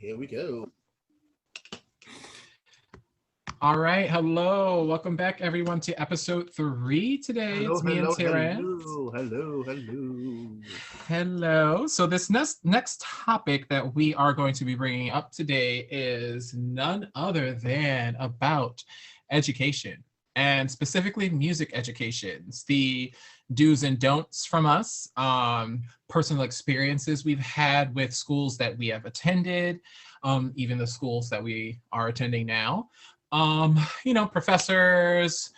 Here we go. All right. Hello. Welcome back, everyone, to episode 3 today. Hello, It's me and hello, Terrence. hello, hello, hello. Hello. So, this next topic that we are going to be bringing up today is none other than about education and specifically music educations, the do's and don'ts from us, personal experiences we've had with schools that we have attended, even the schools that we are attending now. Professors,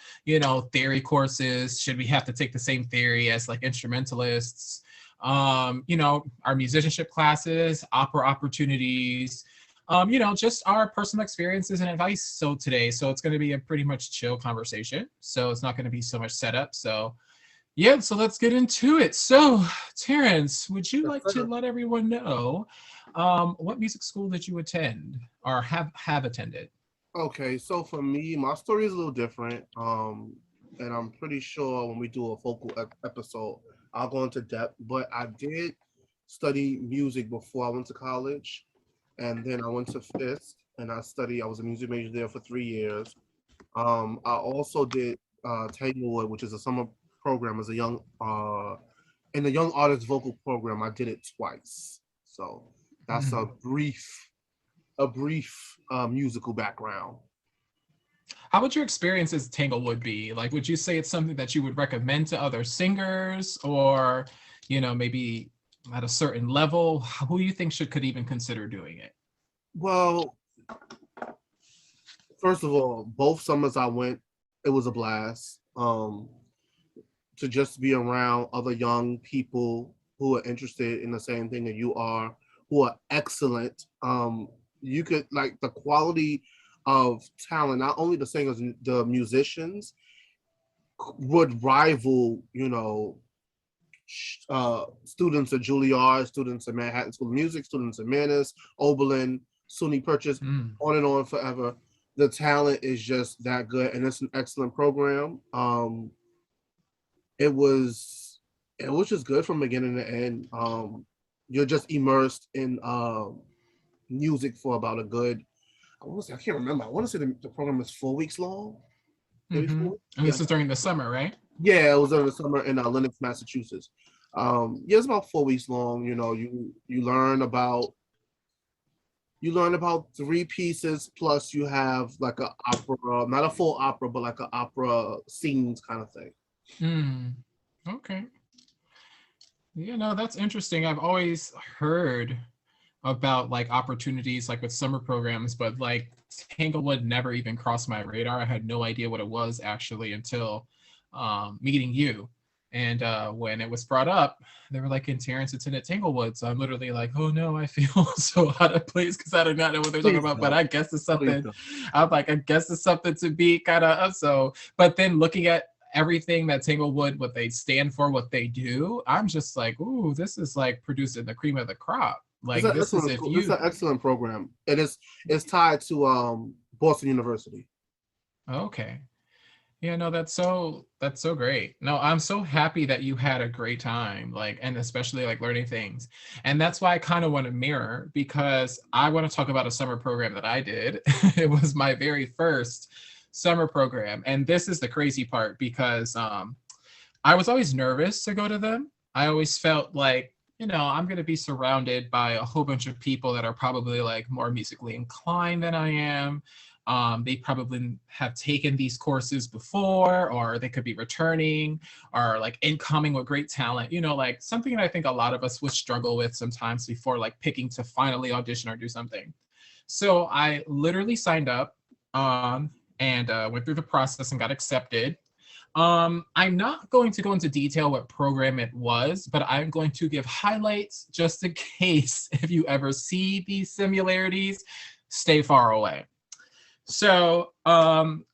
theory courses, should we have to take the same theory as like instrumentalists, our musicianship classes, opera opportunities, just our personal experiences and advice. So it's going to be a pretty much chill conversation. So it's not going to be so much setup. So yeah, so let's get into it. So Terrence, would you like to let everyone know what music school did you attend or have attended? Okay, so for me, my story is a little different. And I'm pretty sure when we do a focal episode, I'll go into depth. But I did study music before I went to college, and then I went to Fisk, and I was a music major there for 3 years. I also did Tanglewood, which is a summer program as a young in the young artist vocal program. I did it twice, so that's a brief musical background. How would your experience as Tanglewood be? Like, would you say it's something that you would recommend to other singers, or, maybe at a certain level? Who do you think could even consider doing it? Well, first of all, both summers I went, it was a blast. To just be around other young people who are interested in the same thing that you are, who are excellent. You could like the quality of talent, not only the singers, the musicians would rival, students at Juilliard, students at Manhattan School of Music, students at Manus, Oberlin, SUNY Purchase, on and on forever. The talent is just that good, and it's an excellent program. It was just good from beginning to end. You're just immersed in music for about a good. I can't remember. I want to say the program is 4 weeks long. Maybe 4 weeks? And this is during the summer, right? Yeah, it was over the summer in Lenox, Massachusetts. It's about 4 weeks long. You learn about 3 pieces, plus you have like a opera, not a full opera, but like an opera scenes kind of thing. Okay. Yeah, no, that's interesting. I've always heard about like opportunities like with summer programs, but like Tanglewood never even crossed my radar. I had no idea what it was actually until meeting you. And when it was brought up, they were like, in Terrence attended Tanglewood. So I'm literally like, oh no, I feel so out of place because I do not know what they're talking about. But I guess it's something. I'm like, I guess it's something to be kind of so. But then looking at everything that Tanglewood, what they stand for, what they do, I'm just like, ooh, this is like producing the cream of the crop. Like it's an excellent program. It's tied to Boston University. Okay. Yeah, no, that's so great. No, I'm so happy that you had a great time, like, and especially like learning things. And that's why I kind of want to mirror, because I want to talk about a summer program that I did. It was my very first summer program. And this is the crazy part, because I was always nervous to go to them. I always felt like, I'm going to be surrounded by a whole bunch of people that are probably like more musically inclined than I am. They probably have taken these courses before, or they could be returning, or like incoming with great talent, like something that I think a lot of us would struggle with sometimes before like picking to finally audition or do something. So I literally signed up and went through the process and got accepted. I'm not going to go into detail what program it was, but I'm going to give highlights just in case if you ever see these similarities, stay far away. So,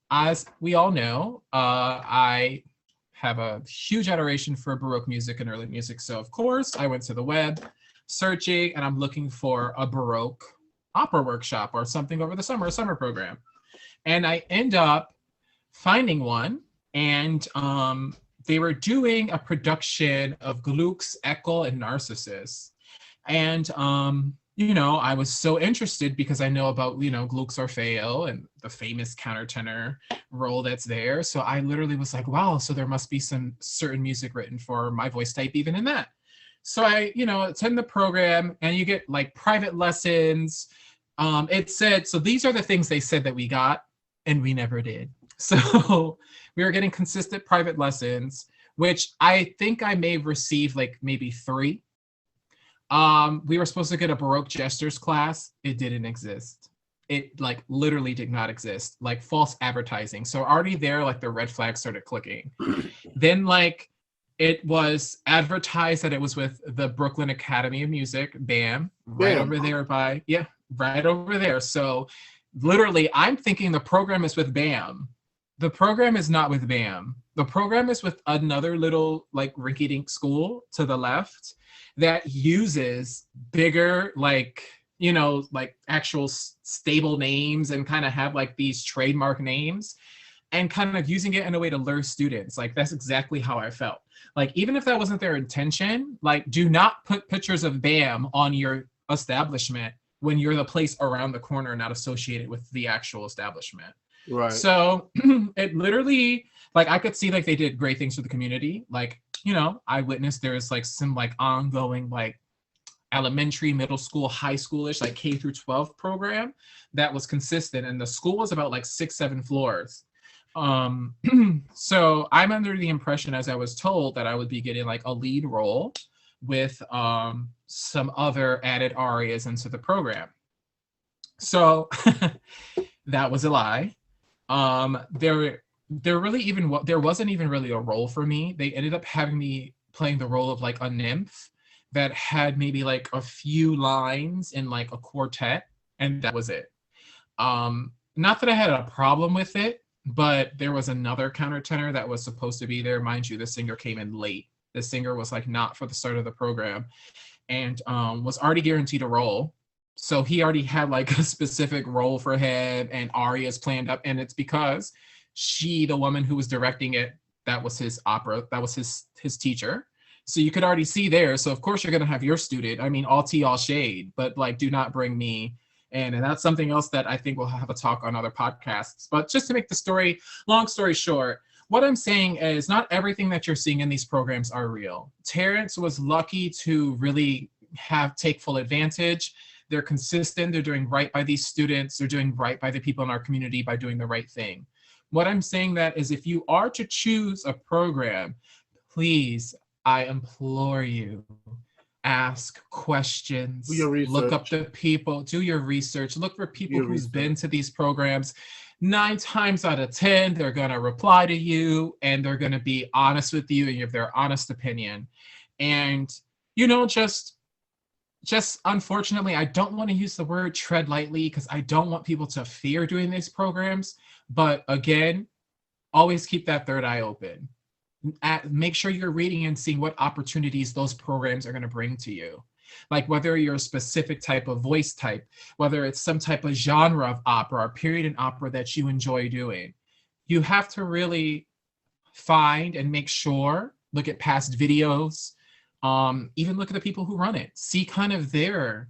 as we all know, I have a huge adoration for Baroque music and early music. So, of course, I went to the web searching, and I'm looking for a Baroque opera workshop or something over the summer, a summer program. And I end up finding one, and they were doing a production of Gluck's Eccle and Narcissus. And I was so interested because I know about, Gluck's Orfeo and the famous countertenor role that's there. So I literally was like, wow, so there must be some certain music written for my voice type even in that. So I, attend the program and you get like private lessons. It said, so these are the things they said that we got and we never did. So we were getting consistent private lessons, which I think I may have received like maybe 3. We were supposed to get a Baroque gestures class. It didn't exist. It like literally did not exist. Like false advertising. So already there, like the red flag started clicking. Then like it was advertised that it was with the Brooklyn Academy of Music, BAM, right Bam. over there right over there. So literally I'm thinking the program is with BAM. The program is not with BAM. The program is with another little like rinky-dink school to the left that uses bigger like like actual stable names and kind of have like these trademark names and kind of using it in a way to lure students. Like that's exactly how I felt. Like even if that wasn't their intention, like do not put pictures of BAM on your establishment when you're the place around the corner not associated with the actual establishment. Right. So it literally, like I could see like they did great things for the community. Like, I witnessed there's like some like ongoing like elementary, middle school, high schoolish, like K through 12 program that was consistent. And the school was about like 6, 7 floors. So I'm under the impression, as I was told, that I would be getting like a lead role with some other added arias into the program. So that was a lie. There wasn't even really a role for me. They ended up having me playing the role of like a nymph that had maybe like a few lines in like a quartet, and that was it. Not that I had a problem with it, but there was another countertenor that was supposed to be there. Mind you, the singer came in late. The singer was like not for the start of the program and was already guaranteed a role. So he already had like a specific role for him and arias planned up. And it's because she, the woman who was directing it, that was his opera, that was his teacher. So you could already see there. So of course you're gonna have your student. I mean, all tea, all shade, but like do not bring me. And that's something else that I think we'll have a talk on other podcasts. But just to make the story, long story short, what I'm saying is not everything that you're seeing in these programs are real. Terrence was lucky to really take full advantage. They're consistent. They're doing right by these students. They're doing right by the people in our community by doing the right thing. What I'm saying that is if you are to choose a program, please, I implore you, ask questions, Do your look up research. the people, do your research, look for people who's been to these programs. 9 times out of 10, they're going to reply to you and they're going to be honest with you and give their honest opinion. And, just unfortunately, I don't want to use the word tread lightly because I don't want people to fear doing these programs. But again, always keep that third eye open. Make sure you're reading and seeing what opportunities those programs are going to bring to you. Like whether you're a specific type of voice type, whether it's some type of genre of opera or period in opera that you enjoy doing. You have to really find and make sure, look at past videos, even look at the people who run it, see kind of their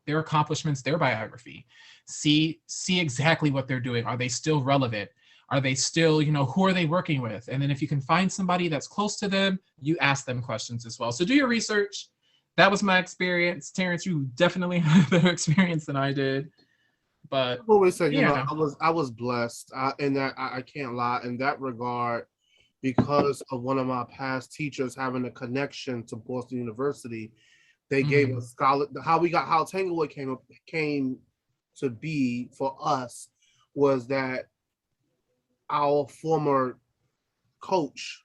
accomplishments, their biography, see exactly what they're doing. Are they still relevant? Are they still, who are they working with? And then if you can find somebody that's close to them, you ask them questions as well. So do your research. That was my experience. Terrence, you definitely have a better experience than I did. But I've always said, yeah. I was blessed in that I can't lie in that regard because of one of my past teachers having a connection to Boston University. They gave us how Tanglewood came to be for us was that our former coach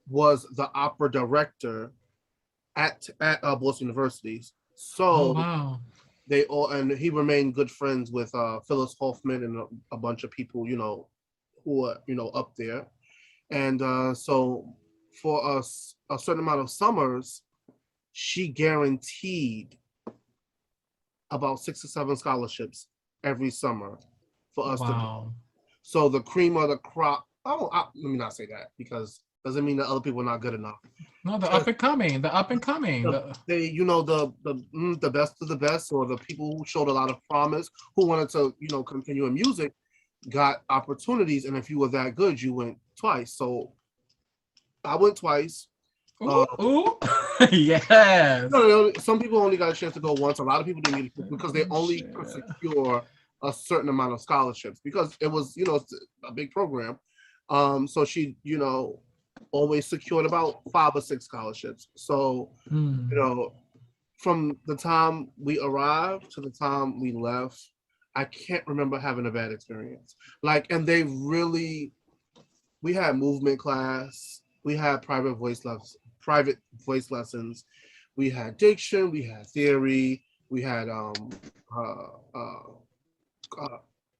was the opera director at Boston University. Oh, So wow. they all and he remained good friends with Phyllis Hoffman and a bunch of people, who are up there. And so for us a certain amount of summers, she guaranteed about 6 or 7 scholarships every summer for us to do. Wow. So the cream of the crop. Let me not say that because doesn't mean that other people are not good enough. No, the up and coming, the up and coming. They, the best of the best, or the people who showed a lot of promise, who wanted to, continue in music, got opportunities, and if you were that good, you went twice. So I went twice. Ooh, ooh. Yes. Some people only got a chance to go once. A lot of people didn't get it because they only could secure a certain amount of scholarships because it was, a big program. So she, always secured about 5 or 6 scholarships. So, from the time we arrived to the time we left, I can't remember having a bad experience. And we had movement class, we had private voice lessons, we had diction, we had theory, we had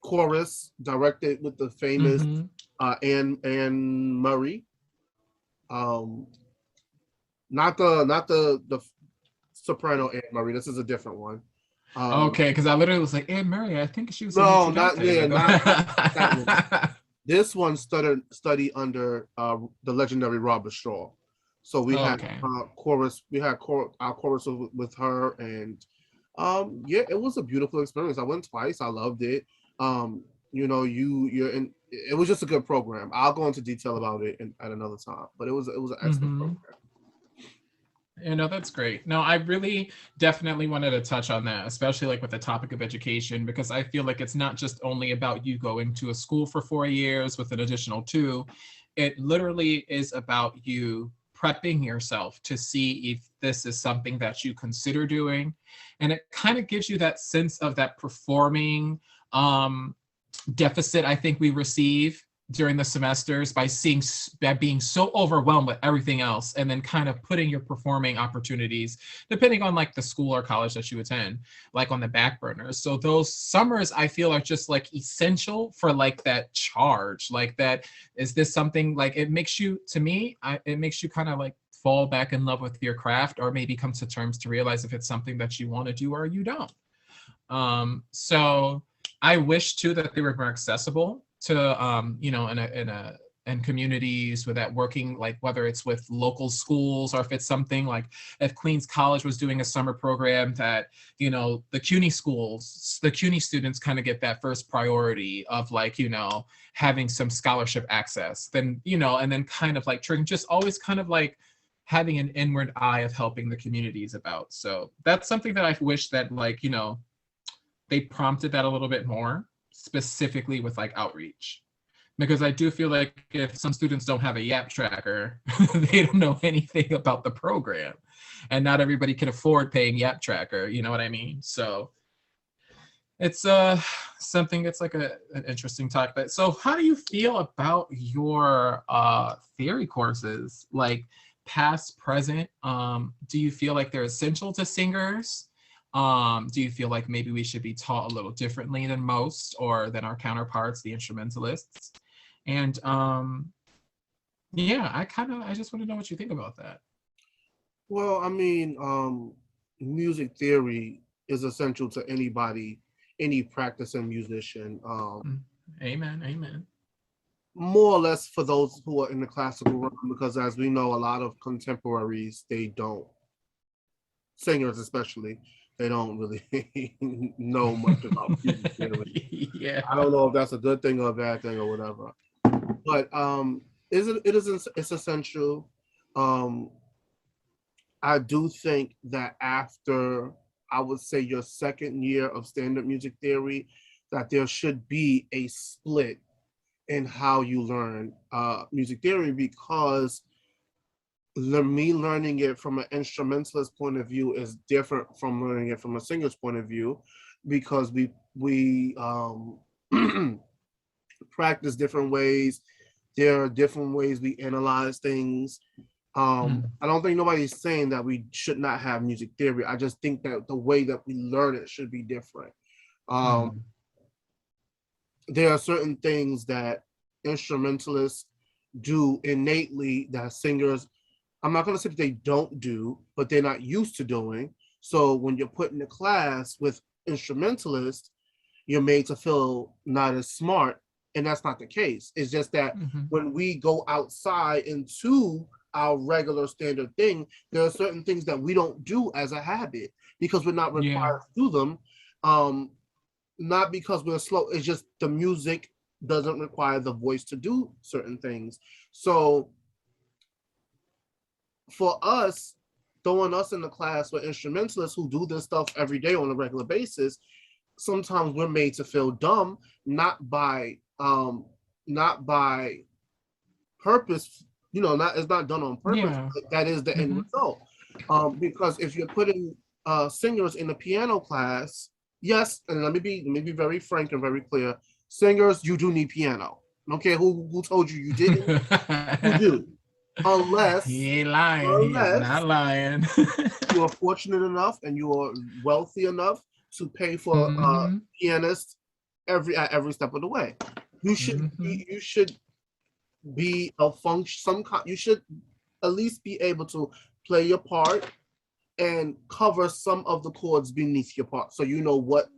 chorus directed with the famous Anne Murray. Not the soprano Anne Murray. This is a different one. Okay, because I literally was like, Anne Murray, I think she was. No, not that one. This one studied under the legendary Robert Shaw. So we had chorus. We had our chorus with her, and it was a beautiful experience. I went twice. I loved it. You're in. It was just a good program. I'll go into detail about it at another time. But it was an excellent program. That's great. No, I really definitely wanted to touch on that, especially with the topic of education, because I feel like it's not just only about you going to a school for 4 years with an additional 2. It literally is about you prepping yourself to see if this is something that you consider doing. And it kind of gives you that sense of that performing deficit I think we receive during the semesters by being so overwhelmed with everything else, and then kind of putting your performing opportunities, depending on the school or college that you attend, on the back burners. So those summers I feel are just essential for that charge. That is this something it makes you, to me, it makes you kind of fall back in love with your craft, or maybe come to terms to realize if it's something that you want to do or you don't. So I wish too that they were more accessible to in communities with that working, whether it's with local schools, or if it's something if Queens College was doing a summer program that the CUNY schools, the CUNY students kind of get that first priority of having some scholarship access, then and then kind of just always kind of having an inward eye of helping the communities about. So that's something that I wish that they prompted that a little bit more, specifically with outreach, because I do feel like if some students don't have a YAP tracker, they don't know anything about the program, and not everybody can afford paying YAP tracker. You know what I mean? So it's something that's an interesting topic. So how do you feel about your theory courses, past, present? Do you feel like they're essential to singers? Do you feel like maybe we should be taught a little differently than most, or than our counterparts, the instrumentalists? And I just want to know what you think about that. Well, I mean, music theory is essential to anybody, any practicing musician. Amen. More or less for those who are in the classical realm, because as we know, a lot of contemporaries, they don't, singers especially, they don't really know much about music theory. Yeah. I don't know if that's a good thing or a bad thing or whatever. But it's essential. I do think that after, I would say, your second year of standard music theory, that there should be a split in how you learn music theory, because me learning it from an instrumentalist point of view is different from learning it from a singer's point of view, because we practice different ways. There are different ways we analyze things. I don't think nobody's saying that we should not have music theory. I just think that the way that we learn it should be different. There are certain things that instrumentalists do innately that singers, I'm not going to say that they don't do, but they're not used to doing. So when you're put in a class with instrumentalists, you're made to feel not as smart, and that's not the case. It's just that when we go outside into our regular standard thing. There are certain things that we don't do as a habit because we're not Yeah. required to do them. Not because we're slow. It's just the music doesn't require the voice to do certain things. So for us, throwing us in the class with instrumentalists who do this stuff every day on a regular basis, sometimes we're made to feel dumb, not by purpose. Not it's not done on purpose. Yeah. But that is the end Mm-hmm. result. Because if you're putting singers in the piano class, yes, and let me be very frank and very clear. Singers, you do need piano. Okay, who told you you didn't? You do, He unless ain't lying. He is not unless lying. you are fortunate enough and you are wealthy enough to pay for a Mm-hmm. pianist at every step of the way. You should Mm-hmm. be, you should be a function some kind. You should at least be able to play your part and cover some of the chords beneath your part, so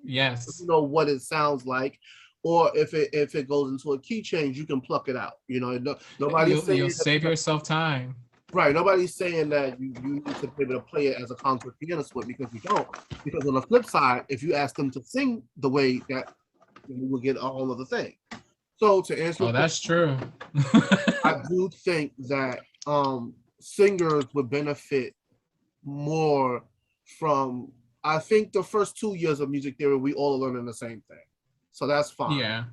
Yes. it sounds like. Or if it goes into a key change, you can pluck it out. Nobody's You'll saying save that. yourself time. Right. Nobody's saying that you need to be able to play it as a concert pianist with, because you don't. Because on the flip side, if you ask them to sing the way that, you will get a whole other thing. So to answer Oh, your question, that's true. I do think that singers would benefit more from. I think the first 2 years of music theory, we all learning the same thing, so that's fine. Yeah.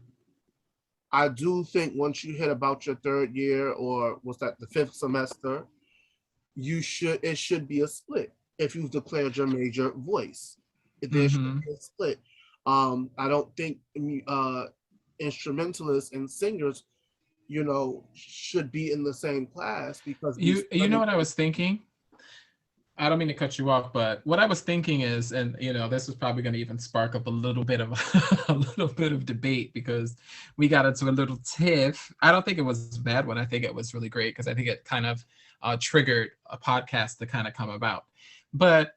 I do think once you hit about your third year, or what's that, the fifth semester, it should be a split. If you've declared your major voice, there should Mm-hmm. be a split. I don't think instrumentalists and singers, should be in the same class, because we You know study. what I was thinking? I don't mean to cut you off, but what I was thinking is, and this is probably going to even spark up a little bit of a little bit of debate, because we got into a little tiff. I don't think it was a bad one. I think it was really great, because I think it kind of triggered a podcast to kind of come about. But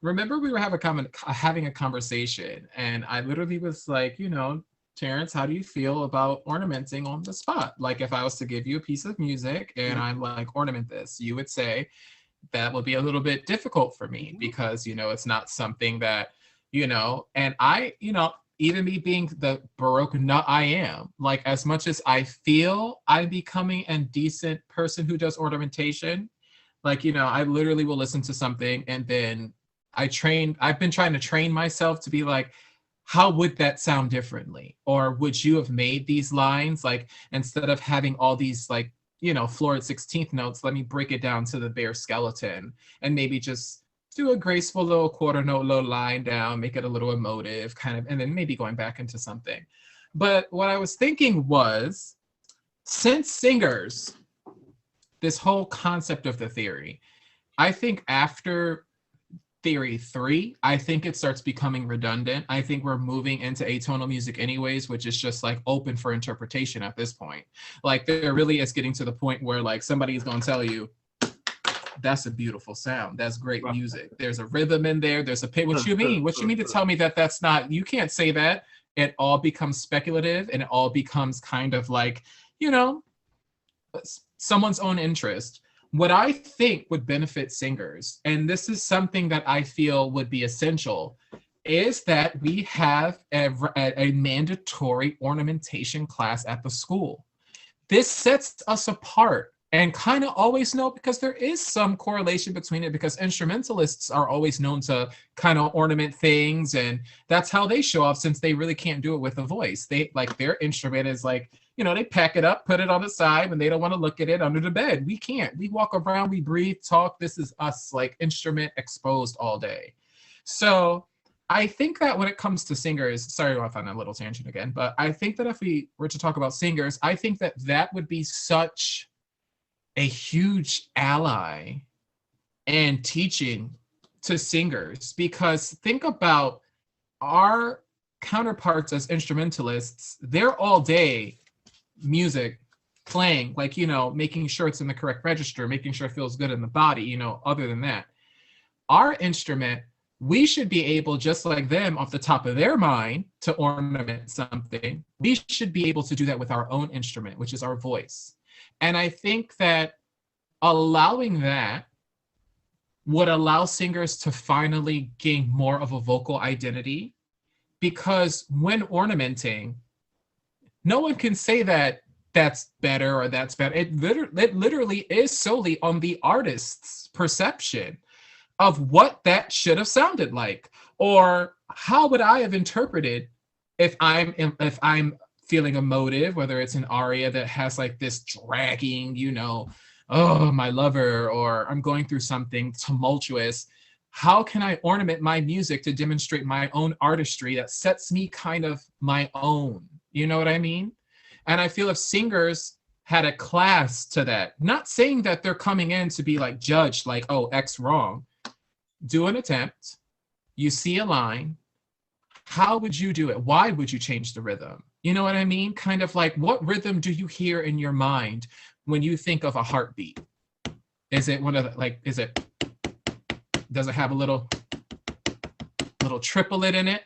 remember, we were having a conversation, and I literally was like, Terrence, how do you feel about ornamenting on the spot? Like, if I was to give you a piece of music and I'm like, ornament this, you would say, that would be a little bit difficult for me, Mhm. because it's not something that and I, even me being the baroque nut I am, like, as much as I feel I'm becoming a decent person who does ornamentation, like, I literally will listen to something, and then I've been trying to train myself to be like, how would that sound differently? Or would you have made these lines, like, instead of having all these, like, florid 16th notes, let me break it down to the bare skeleton, and maybe just do a graceful little quarter note, little line down, make it a little emotive kind of, and then maybe going back into something. But what I was thinking was, since singers, this whole concept of the theory, I think after theory 3, I think it starts becoming redundant. I think we're moving into atonal music anyways, which is just like open for interpretation at this point. Like, there really is getting to the point where, like, somebody's going to tell you, that's a beautiful sound, that's great music, there's a rhythm in there, there's a pitch. What you mean to tell me that that's not, you can't say that? It all becomes speculative, and it all becomes kind of like, someone's own interest. What I think would benefit singers, and this is something that I feel would be essential, is that we have a mandatory ornamentation class at the school. This sets us apart, and kind of always know, because there is some correlation between it, because instrumentalists are always known to kind of ornament things, and that's how they show off, since they really can't do it with a voice. They, like, their instrument is like, they pack it up, put it on the side when they don't want to look at it, under the bed. We can't. We walk around, we breathe, talk. This is us, like, instrument exposed all day. So I think that when it comes to singers, sorry if I'm on a little tangent again, but I think that if we were to talk about singers, I think that that would be such a huge ally and teaching to singers, because think about our counterparts as instrumentalists. They're all day music playing, like, making sure it's in the correct register, making sure it feels good in the body. Other than that, our instrument, we should be able, just like them, off the top of their mind, to ornament something. We should be able to do that with our own instrument, which is our voice. And I think that allowing that would allow singers to finally gain more of a vocal identity, because when ornamenting, no one can say that that's better or that's better. It literally is solely on the artist's perception of what that should have sounded like, or how would I have interpreted if I'm feeling emotive, whether it's an aria that has like this dragging, oh my lover, or I'm going through something tumultuous. How can I ornament my music to demonstrate my own artistry that sets me kind of my own? You know what I mean? And I feel if singers had a class to that, not saying that they're coming in to be like judged, like, oh, X wrong. Do an attempt. You see a line. How would you do it? Why would you change the rhythm? You know what I mean? Kind of like, what rhythm do you hear in your mind when you think of a heartbeat? Is it one of the, like, does it have a little triplet in it?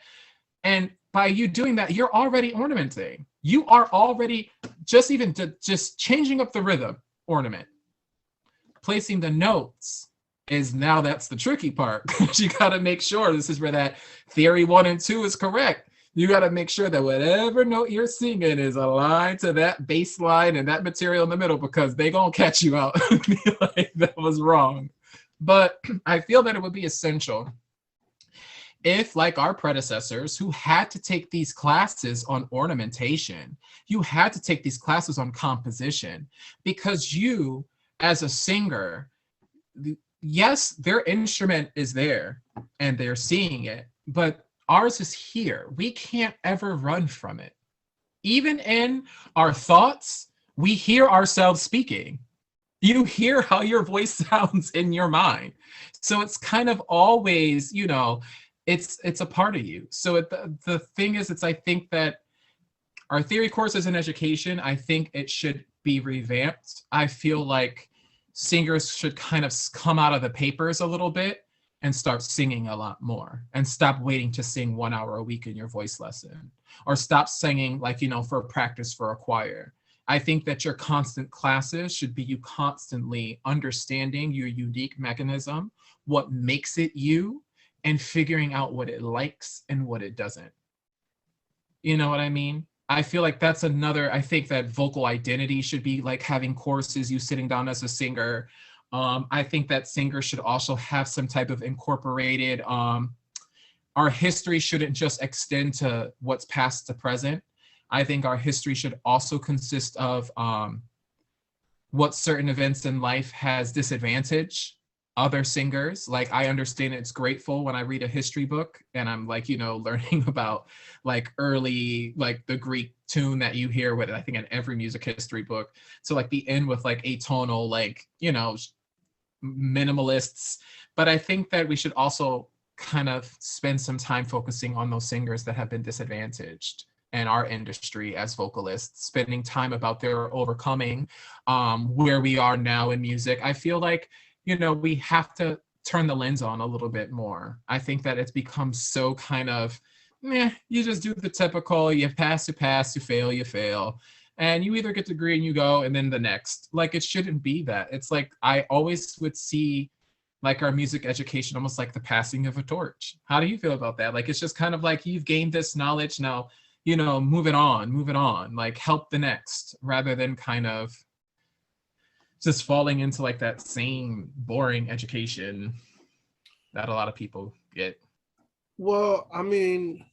And by you doing that, you're already ornamenting. You are already just changing up the rhythm ornament. Placing the notes is now, that's the tricky part. You got to make sure, this is where that theory 1 and 2 is correct. You got to make sure that whatever note you're singing is aligned to that bass line and that material in the middle, because they gonna catch you out and be like, that was wrong. But I feel that it would be essential if, like our predecessors who had to take these classes on ornamentation, you had to take these classes on composition, because you, as a singer, yes, their instrument is there and they're seeing it, but ours is here. We can't ever run from it. Even in our thoughts, we hear ourselves speaking. You hear how your voice sounds in your mind. So it's kind of always, it's a part of you. So the thing is, I think that our theory courses in education, I think it should be revamped. I feel like singers should kind of come out of the papers a little bit and start singing a lot more, and stop waiting to sing 1 hour a week in your voice lesson, or stop singing for practice for a choir. I think that your constant classes should be you constantly understanding your unique mechanism, what makes it you, and figuring out what it likes and what it doesn't. You know what I mean? I feel like that's another, I think that vocal identity should be like having courses, you sitting down as a singer. I think that singers should also have some type of incorporated, our history shouldn't just extend to what's past to present. I think our history should also consist of what certain events in life has disadvantaged other singers. Like, I understand it's grateful when I read a history book and I'm like, learning about like early, like the Greek tune that you hear with, I think, in every music history book. So like the end with like atonal, like, minimalists. But I think that we should also kind of spend some time focusing on those singers that have been disadvantaged in our industry as vocalists, spending time about their overcoming where we are now in music. I feel like, we have to turn the lens on a little bit more. I think that it's become so kind of, you just do the typical, you pass, you fail, you fail. And you either get the degree and you go, and then the next. Like, it shouldn't be that. It's like, I always would see like our music education almost like the passing of a torch. How do you feel about that? Like, it's just kind of like, you've gained this knowledge now, move it on, like help the next, rather than kind of just falling into like that same boring education that a lot of people get. Well, I mean,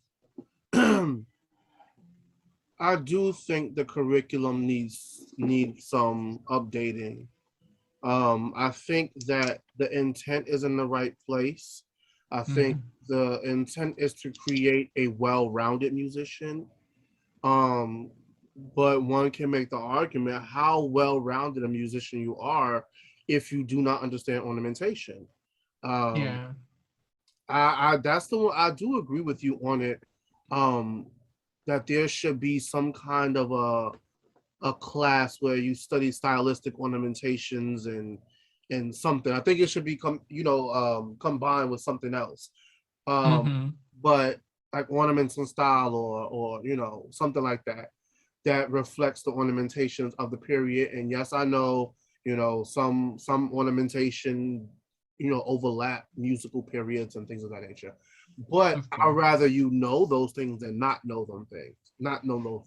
I do think the curriculum needs some updating. I think that the intent is in the right place. I think the intent is to create a well-rounded musician. But one can make the argument how well-rounded a musician you are if you do not understand ornamentation. Yeah. I that's the one I do agree with you on it. That there should be some kind of a class where you study stylistic ornamentations and something. I think it should be combined with something else. But like ornaments and style, or something like that reflects the ornamentations of the period. And yes, I know Some ornamentation, overlap musical periods and things of that nature. But Of I'd course. rather know those things than not know those things.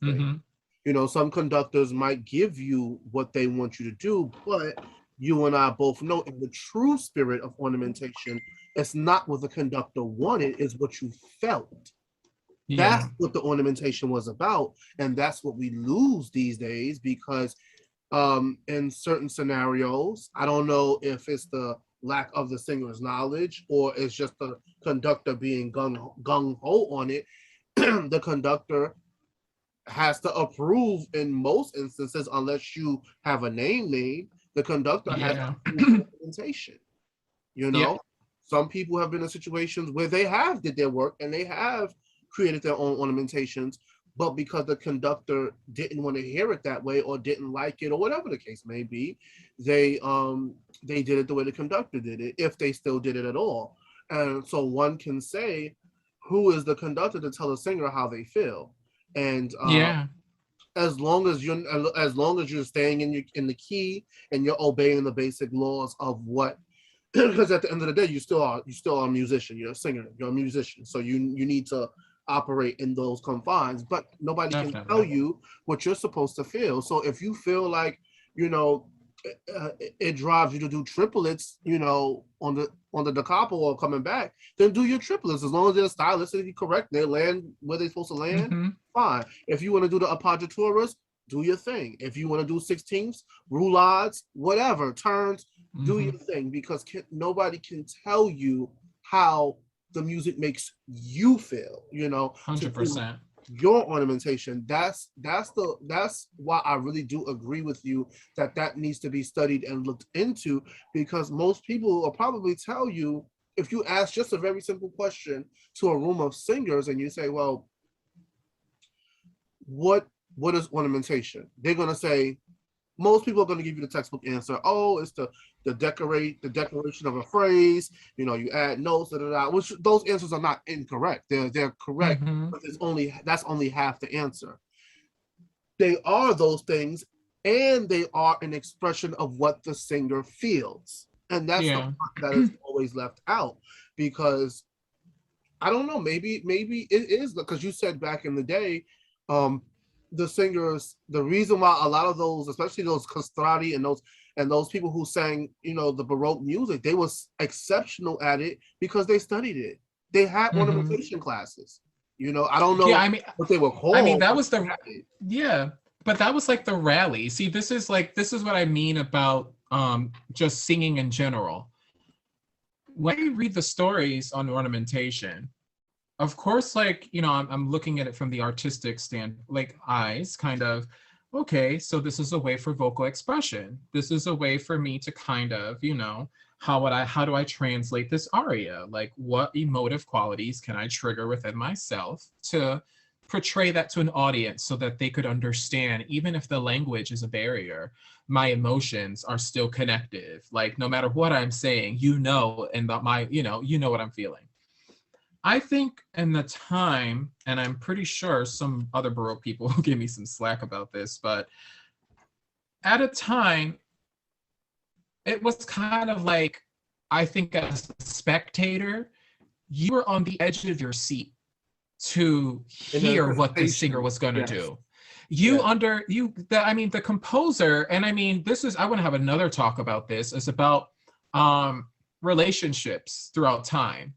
Mm-hmm. Some conductors might give you what they want you to do, but you and I both know in the true spirit of ornamentation, it's not what the conductor wanted, it's what you felt. That's Yeah. what the ornamentation was about. And that's what we lose these days because in certain scenarios, I don't know if it's the lack of the singer's knowledge or it's just the conductor being gung ho on it. The conductor has to approve in most instances, unless you have a name. The conductor has to Yeah. approve the implementation. You Yep. know, some people have been in situations where they have did their work and they have created their own ornamentations, but because the conductor didn't want to hear it that way or didn't like it or whatever the case may be, they did it the way the conductor did it, if they still did it at all. And so one can say, who is the conductor to tell a singer how they feel? And Yeah. as long as you're staying in the key and you're obeying the basic laws of what, because at the end of the day you still are a musician, you're a singer, you're a musician, so you need to operate in those confines, but nobody can tell Definitely. you what you're supposed to feel. So if you feel like, you know it drives you to do triplets, on the da capo or coming back, then do your triplets as long as they're stylistically correct, they land where they're supposed to land, Mm-hmm. fine. If you want to do the appoggiaturas, do your thing. If you want to do 16ths, roulades, whatever, turns, do Mm-hmm. your thing, because nobody can tell you how the music makes you feel, to do 100%. your ornamentation. That's why I really do agree with you that needs to be studied and looked into, because most people will probably tell you, if you ask just a very simple question to a room of singers and you say, well, what what is ornamentation? They're gonna say, most people are going to give you the textbook answer. Oh, it's the decoration of a phrase. You add notes, which those answers are not incorrect. They're correct, Mm-hmm. but that's only half the answer. They are those things, and they are an expression of what the singer feels, and that's the Yeah. part that is always left out, because I don't know. Maybe it is because you said back in the day, um, the singers. The reason why a lot of those, especially those castrati and those people who sang, the Baroque music, they was exceptional at it because they studied it. They had Mm-hmm. ornamentation classes. I don't Yeah, know what they were I mean called, that but was the they had it. yeah, but that was like the rally. See, this is what I mean about just singing in general. When you read the stories on ornamentation, of course, like, I'm looking at it from the artistic stand, like eyes, kind of, okay, so this is a way for vocal expression. This is a way for me to kind of, how do I translate this aria? Like, what emotive qualities can I trigger within myself to portray that to an audience so that they could understand, even if the language is a barrier, my emotions are still connective. Like, no matter what I'm saying, and my, you know what I'm feeling. I think in the time, and I'm pretty sure some other Baroque people will give me some slack about this, but at a time, it was kind of like, I think as a spectator, you were on the edge of your seat to In hear what the singer anticipation. was going to Yes. do. Yes. The composer, and I mean, I want to have another talk about this, is about relationships throughout time.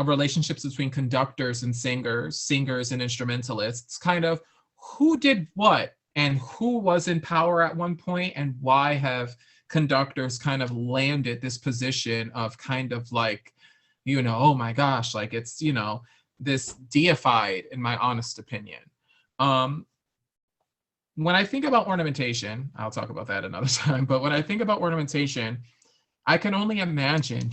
Relationships between conductors and singers and instrumentalists, kind of who did what and who was in power at one point, and why have conductors kind of landed this position of kind of like, oh my gosh, like it's, this deified, in my honest opinion. Um, when I think about ornamentation, I'll talk about that another time, but when I think about ornamentation, I can only imagine,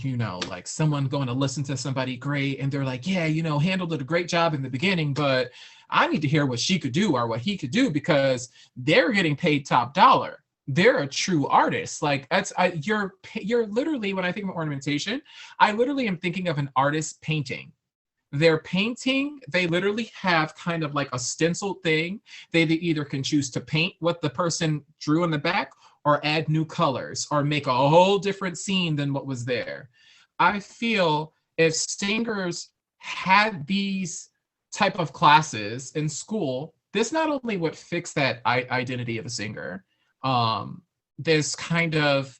like someone going to listen to somebody great and they're like, yeah, handled it a great job in the beginning, but I need to hear what she could do or what he could do, because they're getting paid top dollar. They're a true artist. Like you're literally, when I think of ornamentation, I literally am thinking of an artist painting. They're painting, they literally have kind of like a stenciled thing. They either can choose to paint what the person drew in the back, or add new colors or make a whole different scene than what was there. I feel if singers had these type of classes in school, this not only would fix that identity of a singer, this kind of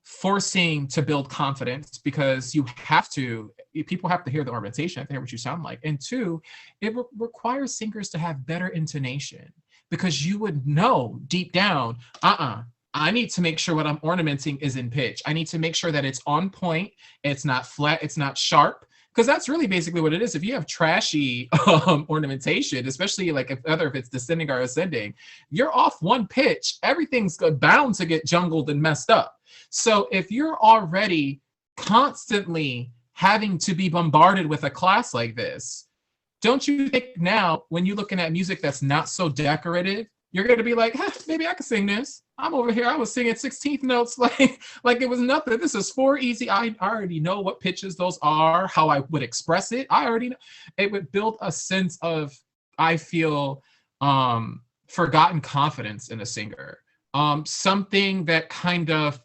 forcing to build confidence, because people have to hear the ornamentation, have to hear what you sound like. And two, it requires singers to have better intonation, because you would know deep down, I need to make sure what I'm ornamenting is in pitch. I need to make sure that it's on point, it's not flat, it's not sharp, because that's really basically what it is. If you have trashy ornamentation, especially like if it's descending or ascending, you're off one pitch, everything's bound to get jungled and messed up. So if you're already constantly having to be bombarded with a class like this, don't you think now when you're looking at music that's not so decorative, you're going to be like, maybe I can sing this. I'm over here. I was singing 16th notes like it was nothing. This is 4 easy. I already know what pitches those are, how I would express it. I already know. It would build a sense of, I feel, forgotten confidence in a singer. Something that kind of,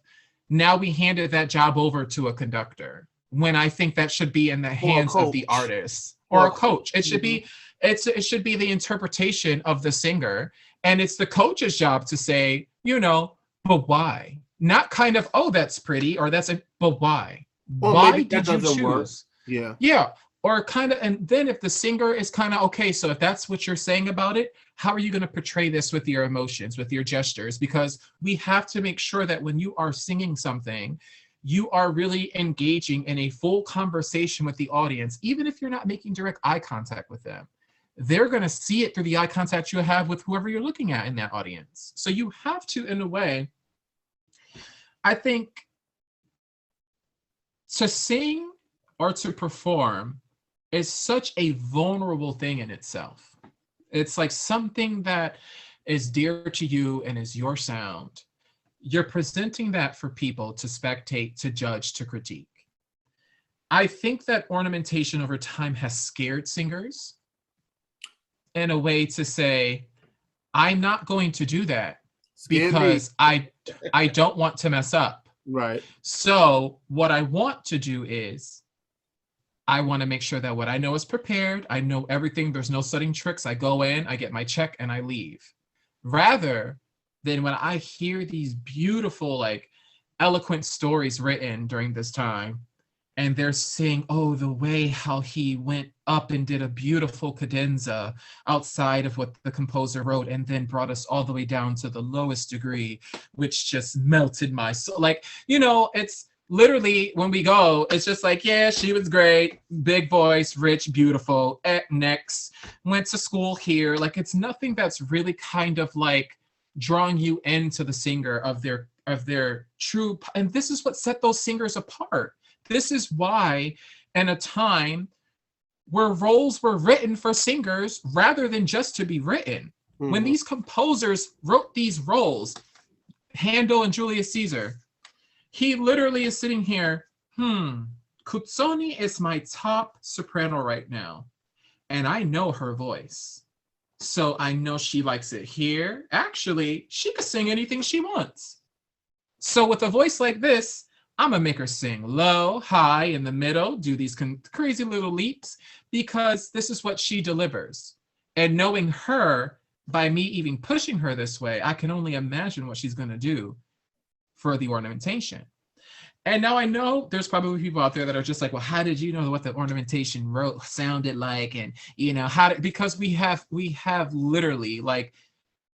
now we handed that job over to a conductor, when I think that should be in the hands of the artist or a coach. It should be, it should be the interpretation of the singer, and it's the coach's job to say, but why? Not kind of, oh, that's pretty, or but why? Well, why did you choose? Work. Yeah. Yeah. Or kind of, and then if the singer is kind of, okay, so if that's what you're saying about it, how are you going to portray this with your emotions, with your gestures? Because we have to make sure that when you are singing something, you are really engaging in a full conversation with the audience, even if you're not making direct eye contact with them. They're going to see it through the eye contact you have with whoever you're looking at in that audience. So you have to, in a way, I think, to sing or to perform is such a vulnerable thing in itself. It's like something that is dear to you and is your sound. You're presenting that for people to spectate, to judge, to critique. I think that ornamentation over time has scared singers in a way to say, I'm not going to do that because I don't want to mess up. Right. So what I want to do is, I want to make sure that what I know is prepared. I know everything. There's no setting tricks. I go in, I get my check, and I leave. Rather than when I hear these beautiful, like, eloquent stories written during this time, and they're saying, oh, the way how he went up and did a beautiful cadenza outside of what the composer wrote, and then brought us all the way down to the lowest degree, which just melted my soul. Like, it's literally, when we go, it's just like, yeah, she was great, big voice, rich, beautiful, next, went to school here. Like, it's nothing that's really kind of like drawing you into the singer of their true, and this is what set those singers apart. This is why, in a time where roles were written for singers rather than just to be written, when these composers wrote these roles, Handel and Julius Caesar, he literally is sitting here, Cuzzoni is my top soprano right now, and I know her voice. So I know she likes it here. Actually, she could sing anything she wants. So with a voice like this, I'm gonna make her sing low, high, in the middle, do these crazy little leaps, because this is what she delivers. And knowing her, by me even pushing her this way, I can only imagine what she's gonna do for the ornamentation. And now I know there's probably people out there that are just like, well, how did you know what the ornamentation sounded like? And, because we have literally like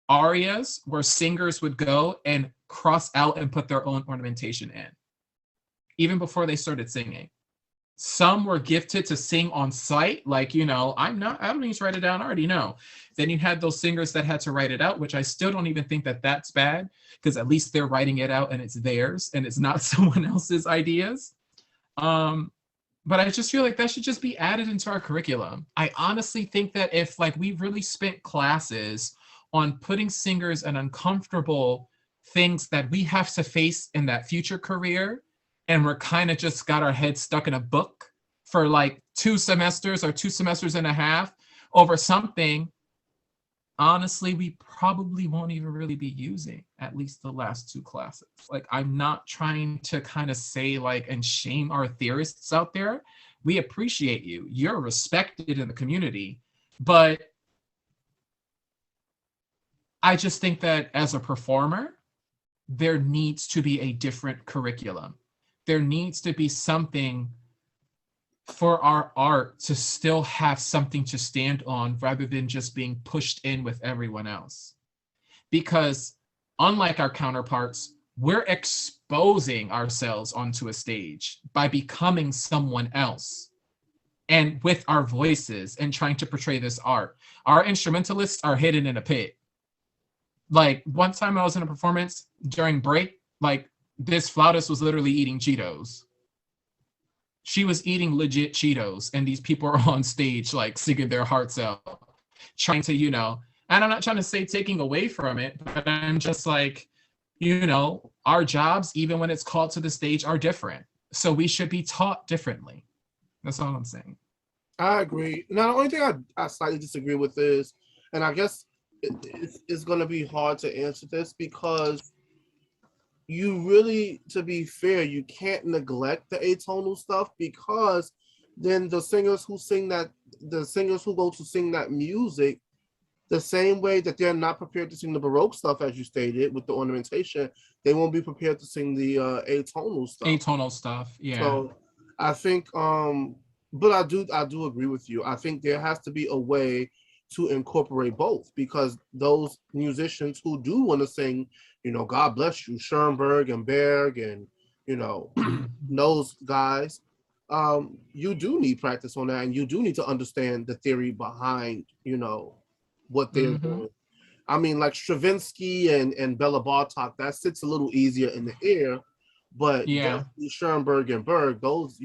arias where singers would go and cross out and put their own ornamentation in, even before they started singing. Some were gifted to sing on site, like, I don't need to write it down, I already know. Then you had those singers that had to write it out, which I still don't even think that that's bad, because at least they're writing it out and it's theirs and it's not someone else's ideas. But I just feel like that should just be added into our curriculum. I honestly think that if we really spent classes on putting singers in uncomfortable things that we have to face in that future career, and we're kind of just got our heads stuck in a book for 2 semesters or 2 semesters and a half over something, honestly, we probably won't even really be using at least the last two classes. Like, I'm not trying to kind of say like and shame our theorists out there. We appreciate you. You're respected in the community. But I just think that as a performer, there needs to be a different curriculum. There needs to be something for our art to still have something to stand on rather than just being pushed in with everyone else. Because unlike our counterparts, we're exposing ourselves onto a stage by becoming someone else and with our voices and trying to portray this art. Our instrumentalists are hidden in a pit. Like one time I was in a performance during break, like this flautist was literally eating Cheetos. She was eating legit Cheetos, and these people are on stage like singing their hearts out, trying to, and I'm not trying to say taking away from it, but I'm just like, our jobs, even when it's called to the stage, are different. So we should be taught differently. That's all I'm saying. I agree. Now, the only thing I slightly disagree with is, and I guess it's going to be hard to answer this because you really, to be fair, you can't neglect the atonal stuff because then the singers who go to sing that music, the same way that they're not prepared to sing the Baroque stuff, as you stated, with the ornamentation, they won't be prepared to sing the atonal stuff. Atonal stuff, yeah. So I think, but I do agree with you. I think there has to be a way to incorporate both because those musicians who do want to sing, God bless you, Schoenberg and Berg and, those guys, you do need practice on that and you do need to understand the theory behind, what they're doing. I mean, like Stravinsky and Bela Bartok, that sits a little easier in the air, but Schoenberg and Berg, those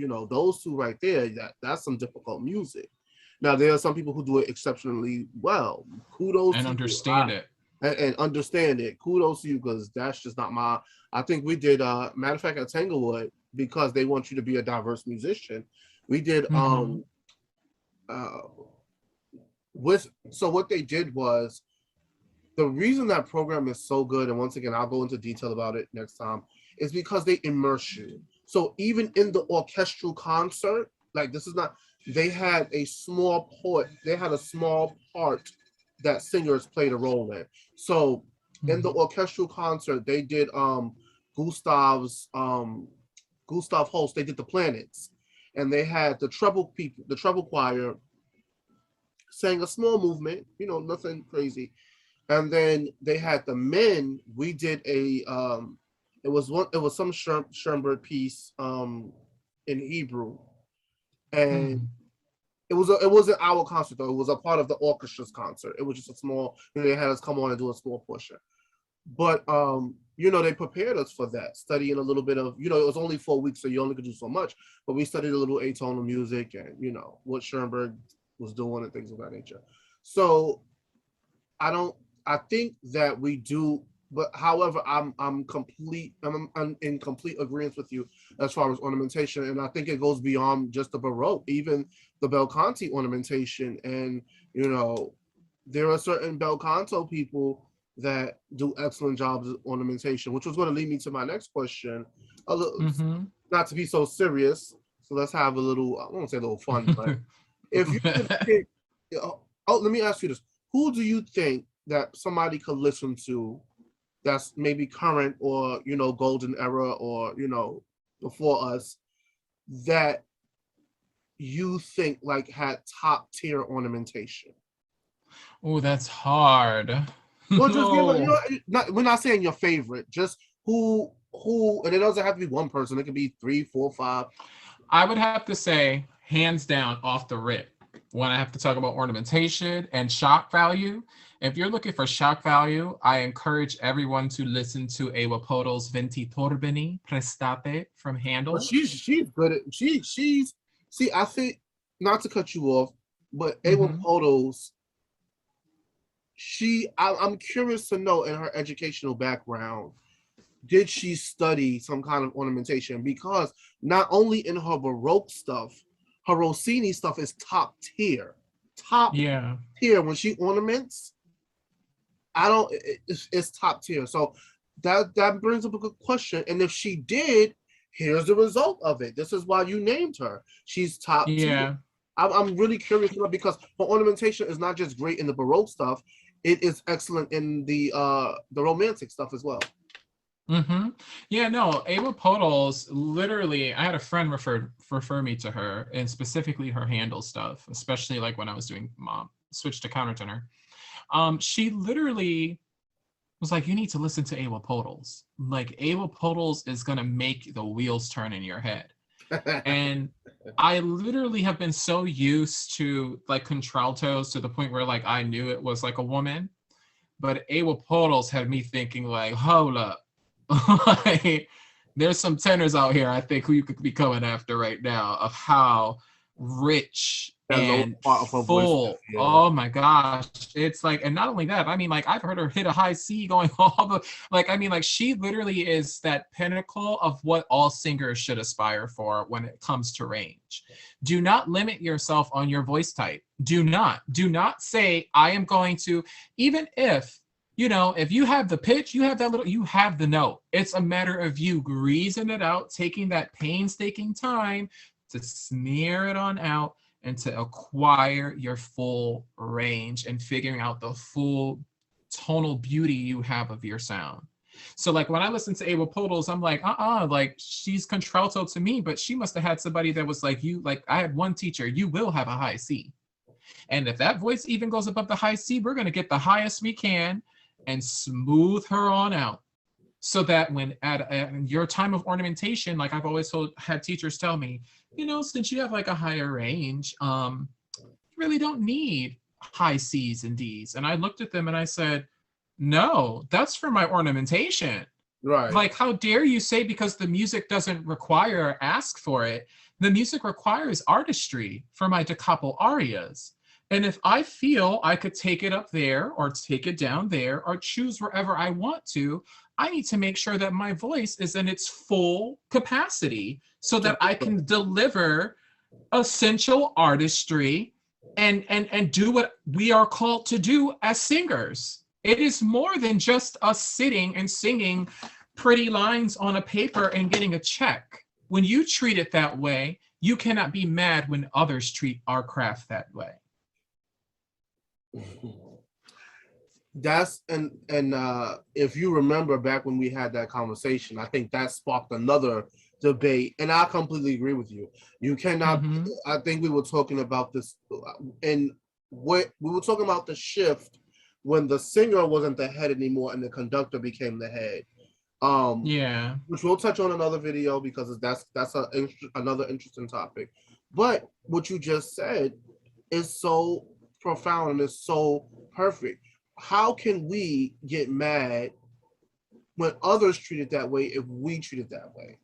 two right there, that's some difficult music. Now, there are some people who do it exceptionally well. Kudos and to understand you. it. And understand it. Kudos to you because that's just not my. I think we did. Matter of fact, at Tanglewood, because they want you to be a diverse musician, we did. So what they did was the reason that program is so good, and once again, I'll go into detail about it next time, is because they immerse you. So even in the orchestral concert, like this is not. They had a small part that singers played a role in. So in the orchestral concert, they did Gustav Holst, they did the planets. And they had the treble choir sang a small movement, nothing crazy. And then they had the men, we did it was some Schoenberg piece in Hebrew. And it wasn't our concert though. It was a part of the orchestra's concert. It was just a small, they had us come on and do a small portion. But they prepared us for that, studying a little bit of, it was only 4 weeks, so you only could do so much. But we studied a little atonal music and what Schoenberg was doing and things of that nature. So I think that we do. But however, I'm in complete agreement with you as far as ornamentation, and I think it goes beyond just the Baroque, even the bel canto ornamentation. And there are certain bel canto people that do excellent jobs of ornamentation, which was going to lead me to my next question. Not to be so serious, so let's have a little. I won't say a little fun, but if you could pick, let me ask you this: who do you think that somebody could listen to? That's maybe current or golden era or before us that you think like had top tier ornamentation? Oh, that's hard. Well, just we're not saying your favorite, just who, and it doesn't have to be one person. It could be 3, 4, 5. I would have to say, hands down, off the rip, when I have to talk about ornamentation and shock value. If you're looking for shock value, I encourage everyone to listen to Ewa Podol's Venti Torbini Prestate from Handel. But she's good at she's see, I think, not to cut you off, but Ewa Podol's I'm curious to know in her educational background, did she study some kind of ornamentation? Because not only in her Baroque stuff, her Rossini stuff is top tier. Top tier when she ornaments. it's top tier. So that brings up a good question. And if she did, here's the result of it. This is why you named her. She's top tier. Yeah. I'm really curious about, because her ornamentation is not just great in the Baroque stuff, it is excellent in the romantic stuff as well. Mm-hmm. Yeah, no, Ava Podol's literally, I had a friend refer me to her, and specifically her handle stuff, especially like when I was doing switch to countertenor. She literally was like, you need to listen to Ava Podol's. Like, Ava Podol's is gonna make the wheels turn in your head. And I literally have been so used to like contraltos to the point where like I knew it was like a woman, but Ava Podol's had me thinking like, hold up. Like, there's some tenors out here I think who you could be coming after right now, of how rich and full. Yeah. Oh my gosh. It's like, and not only that, I mean, like, I've heard her hit a high C going all the, like, I mean, like, she literally is that pinnacle of what all singers should aspire for when it comes to range. Do not limit yourself on your voice type. Do not say, I am going to, even if, you know, if you have the pitch, you have that little, you have the note. It's a matter of you greasing it out, taking that painstaking time to smear it on out and to acquire your full range and figuring out the full tonal beauty you have of your sound. So like when I listen to Ava Podol's, I'm like, like she's contralto to me, but she must have had somebody that was like, you, like I had one teacher, you will have a high C. And if that voice even goes above the high C, we're going to get the highest we can and smooth her on out, so that when at your time of ornamentation, like I've always had teachers tell me, you know, since you have like a higher range, you really don't need high C's and D's. And I looked at them and I said, no, that's for my ornamentation. Right. Like, how dare you say because the music doesn't require or ask for it? The music requires artistry for my da capo arias. And if I feel I could take it up there or take it down there or choose wherever I want to, I need to make sure that my voice is in its full capacity so that I can deliver essential artistry and do what we are called to do as singers. It is more than just us sitting and singing pretty lines on a paper and getting a check. When you treat it that way, you cannot be mad when others treat our craft that way. That's and if you remember back when we had that conversation, I think that sparked another debate, and I completely agree with you. You cannot. I think we were talking about this, and what we were talking about the shift when the singer wasn't the head anymore and the conductor became the head. Yeah, which we'll touch on another video because that's another interesting topic. But what you just said is so profound and is so perfect. How can we get mad when others treat it that way if we treat it that way?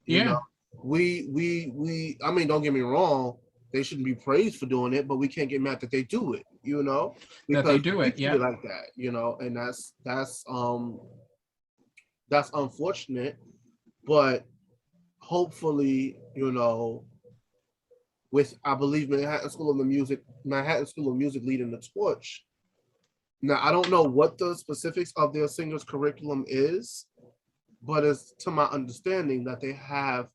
You know, we I mean, don't get me wrong, they shouldn't be praised for doing it, but we can't get mad that they do it, you know? Because that they do it, yeah. Like that, you know, and that's unfortunate, but hopefully, you know, with I believe Manhattan School of Music leading the torch. Now I don't know what the specifics of their singers curriculum is, but it's to my understanding that they have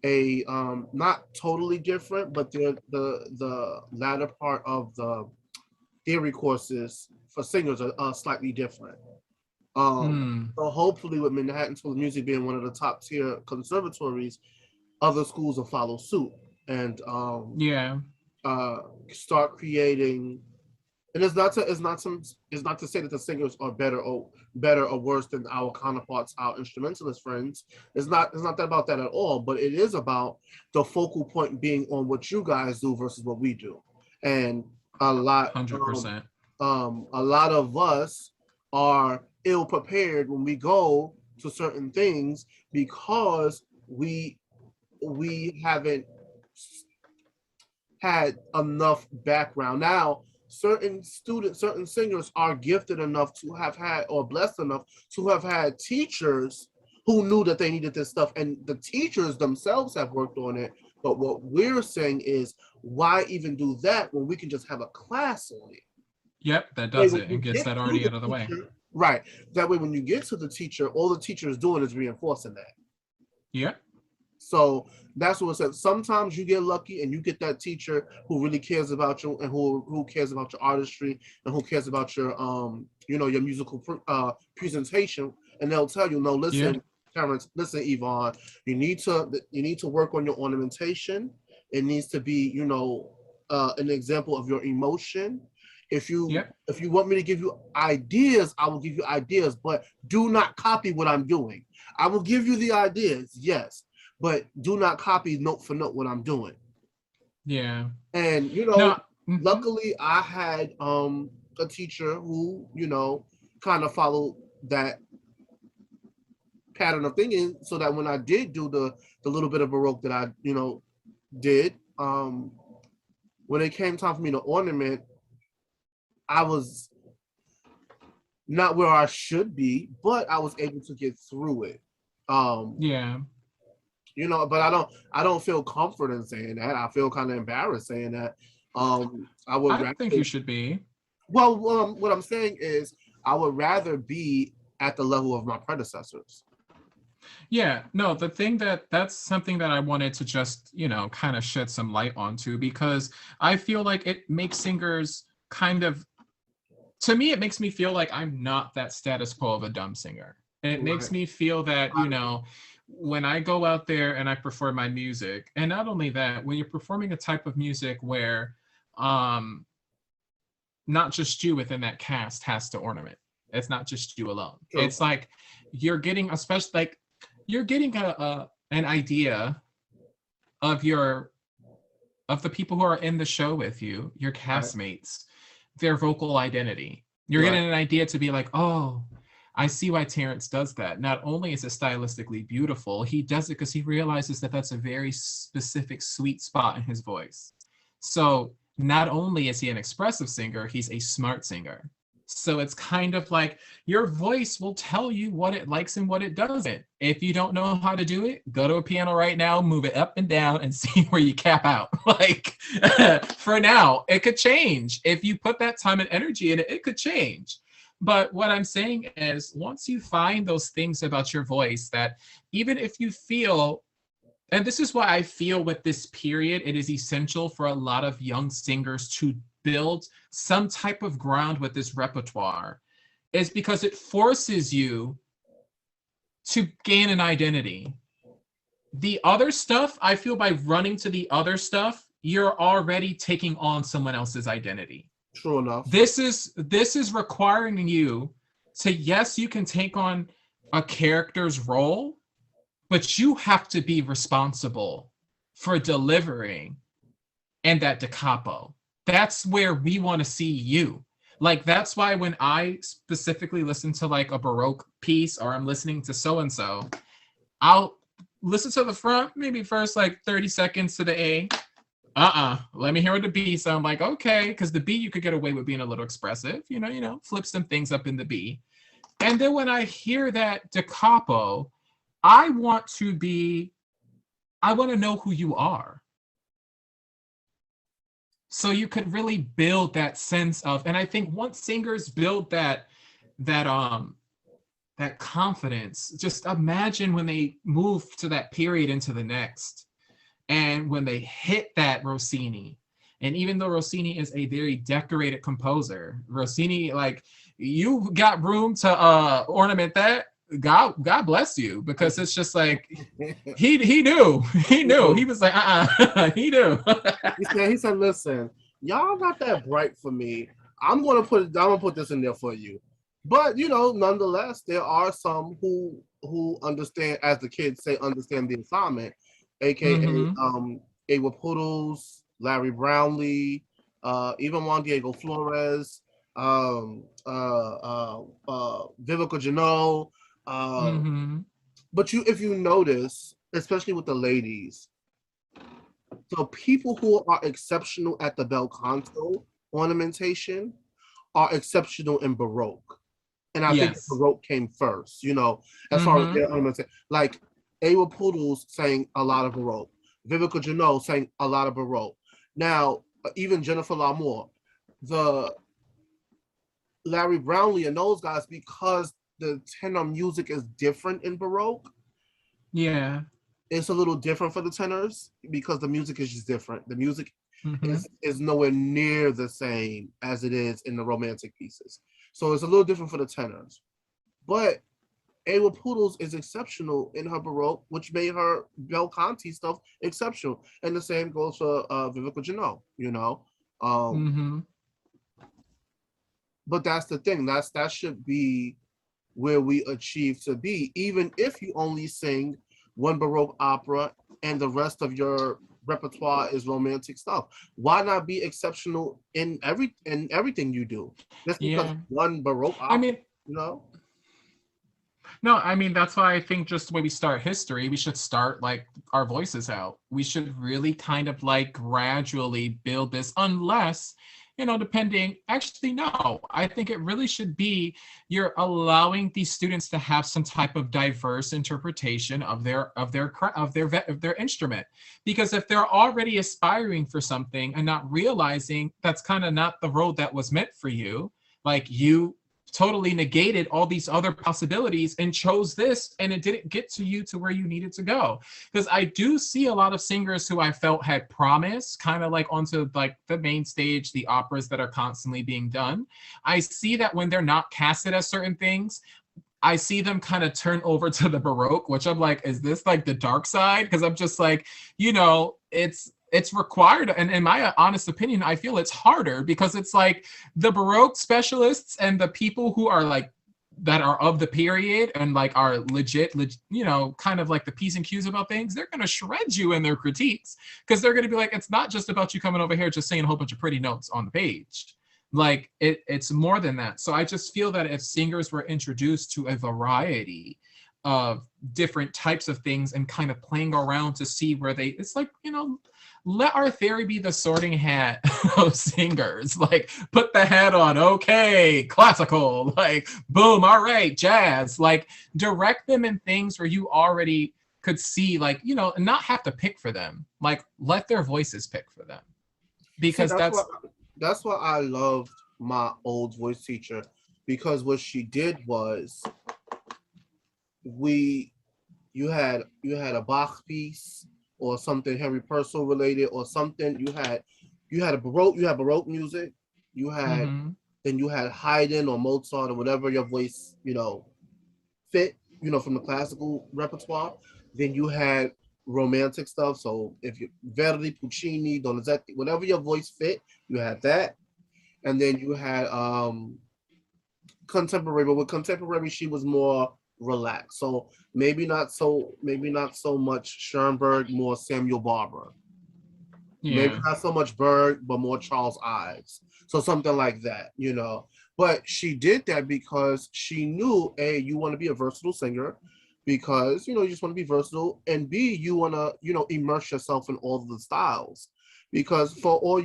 a not totally different, but they're the latter part of the theory courses for singers are slightly different. So hopefully with Manhattan School of Music being one of the top tier conservatories, other schools will follow suit and start creating. And it's not to say that the singers are better or worse than our counterparts, our instrumentalist friends. It's not about that at all, but it is about the focal point being on what you guys do versus what we do. And a lot 100%. A lot of us are ill prepared when we go to certain things because we haven't had enough background. Now, certain singers are gifted enough to have had, or blessed enough to have had teachers who knew that they needed this stuff, and the teachers themselves have worked on it. But what we're saying is, why even do that when we can just have a class on it? Yep, that Way does when it you and gets get that to already the out of the way. teacher, right? That way, when you get to the teacher, all the teacher is doing is reinforcing that. Yep. So that's what it says. Sometimes you get lucky and you get that teacher who really cares about you and who cares about your artistry and who cares about your your musical presentation, and they'll tell you, no, Yeah. listen, Terrence, listen, Yvonne, you need to work on your ornamentation. It needs to be, an example of your emotion. If you Yep. if you want me to give you ideas, I will give you ideas, but do not copy what I'm doing. I will give you the ideas, yes, but do not copy note for note what I'm doing. Yeah. And No. Mhm. luckily I had a teacher who, kind of followed that pattern of thinking, so that when I did do the little bit of Baroque that I, did, when it came time for me to ornament, I was not where I should be, but I was able to get through it. Um, Yeah. but I don't feel comfort in saying that. I feel kind of embarrassed saying that. I would I rather, think you should be. well, what I'm saying is I would rather be at the level of my predecessors. Yeah, no, the thing that's something that I wanted to just, kind of shed some light onto, because I feel like it makes singers kind of, to me, it makes me feel like I'm not that status quo of a dumb singer. And it makes Right. me feel that, when I go out there and I perform my music, and not only that, when you're performing a type of music where um not just you within that cast has to ornament. It's not just you alone. True. It's like you're getting especially like you're getting an idea of the people who are in the show with you, your Right. castmates, their vocal identity. You're Right. getting an idea to be like, oh, I see why Terrence does that. Not only is it stylistically beautiful, he does it because he realizes that that's a very specific sweet spot in his voice. So not only is he an expressive singer, he's a smart singer. So it's kind of like your voice will tell you what it likes and what it doesn't. If you don't know how to do it, go to a piano right now, move it up and down, and see where you cap out. Like for now, it could change. If you put that time and energy in it, it could change. But what I'm saying is, once you find those things about your voice that even if you feel, and this is why I feel with this period, it is essential for a lot of young singers to build some type of ground with this repertoire, is because it forces you to gain an identity. The other stuff, I feel by running to the other stuff, you're already taking on someone else's identity. True enough. This is requiring you to, yes, you can take on a character's role, but you have to be responsible for delivering and that da capo. That's where we want to see you. Like, that's why when I specifically listen to like a Baroque piece, or I'm listening to so and so, I'll listen to the front, maybe first like 30 seconds to the A. Let me hear what the B sound like. Okay, because the B you could get away with being a little expressive, flip some things up in the B. And then when I hear that da capo, I want to know who you are. So you could really build that sense of, and I think once singers build that confidence, just imagine when they move to that period into the next, and when they hit that Rossini. And even though Rossini is a very decorated composer, Rossini, like, you got room to ornament that, God bless you, because it's just like he knew. He knew. He was like, he knew. he said, listen, y'all not that bright for me. I'm gonna put this in there for you. But nonetheless, there are some who understand, as the kids say, understand the assignment, aka Mm-hmm. Ava Poodles, Larry Brownlee, even Juan Diego Flores, Vivica Janot. Uh, Mm-hmm. but if you notice, especially with the ladies, the people who are exceptional at the bel canto ornamentation are exceptional in Baroque. And I think Yes. Baroque came first, as far as Mm-hmm. their ornamentation. Like Ava Poodles sang a lot of Baroque. Vivica Janot sang a lot of Baroque. Now, even Jennifer Lamour, the Larry Brownlee and those guys, because the tenor music is different in Baroque. Yeah. It's a little different for the tenors because the music is just different. The music Mm-hmm. is nowhere near the same as it is in the romantic pieces. So it's a little different for the tenors. But Ava Poodles is exceptional in her Baroque, which made her Bel Canto stuff exceptional. And the same goes for Vivica Juneau, you know. Um, Mm-hmm. but that's the thing. That should be where we achieve to be, even if you only sing one Baroque opera and the rest of your repertoire is romantic stuff. Why not be exceptional in everything you do? Just because Yeah. one Baroque I opera, mean, you know? no, I mean, that's why I think just the way we start history, we should start like our voices out. We should really kind of like gradually build this, unless, depending, actually, no, I think it really should be you're allowing these students to have some type of diverse interpretation of their instrument. Because if they're already aspiring for something and not realizing that's kind of not the road that was meant for you, like you totally negated all these other possibilities and chose this, and it didn't get to you to where you needed to go. Because I do see a lot of singers who I felt had promise kind of like onto like the main stage, the operas that are constantly being done. I see that when they're not casted as certain things, I see them kind of turn over to the Baroque, which I'm like, is this like the dark side? Because I'm just like, it's required. And in my honest opinion, I feel it's harder because it's like the Baroque specialists and the people who are like that are of the period and like are legit, kind of like the P's and Q's about things, they're going to shred you in their critiques because they're going to be like, it's not just about you coming over here just saying a whole bunch of pretty notes on the page. Like it's more than that. So I just feel that if singers were introduced to a variety of different types of things and kind of playing around to see where it's like, let our theory be the sorting hat of singers. Like, put the hat on, okay, classical, like, boom, all right, jazz. Like, direct them in things where you already could see, like, not have to pick for them. Like, let their voices pick for them. See, Because that's why I loved my old voice teacher, because what she did was we you had a Bach piece or something Henry Purcell related or something. You had Baroque music. You had mm-hmm, then you had Haydn or Mozart or whatever your voice fit from the classical repertoire. Then you had romantic stuff. So if you Verdi, Puccini, Donizetti, whatever your voice fit, you had that. And then you had contemporary, but with contemporary she was more relaxed. So maybe not so much Schoenberg, more Samuel Barber. Maybe yeah. not so much Berg, but more Charles Ives. So something like that. But she did that because she knew, A, you want to be a versatile singer because, you just want to be versatile, and B, you want to, immerse yourself in all of the styles. Because for all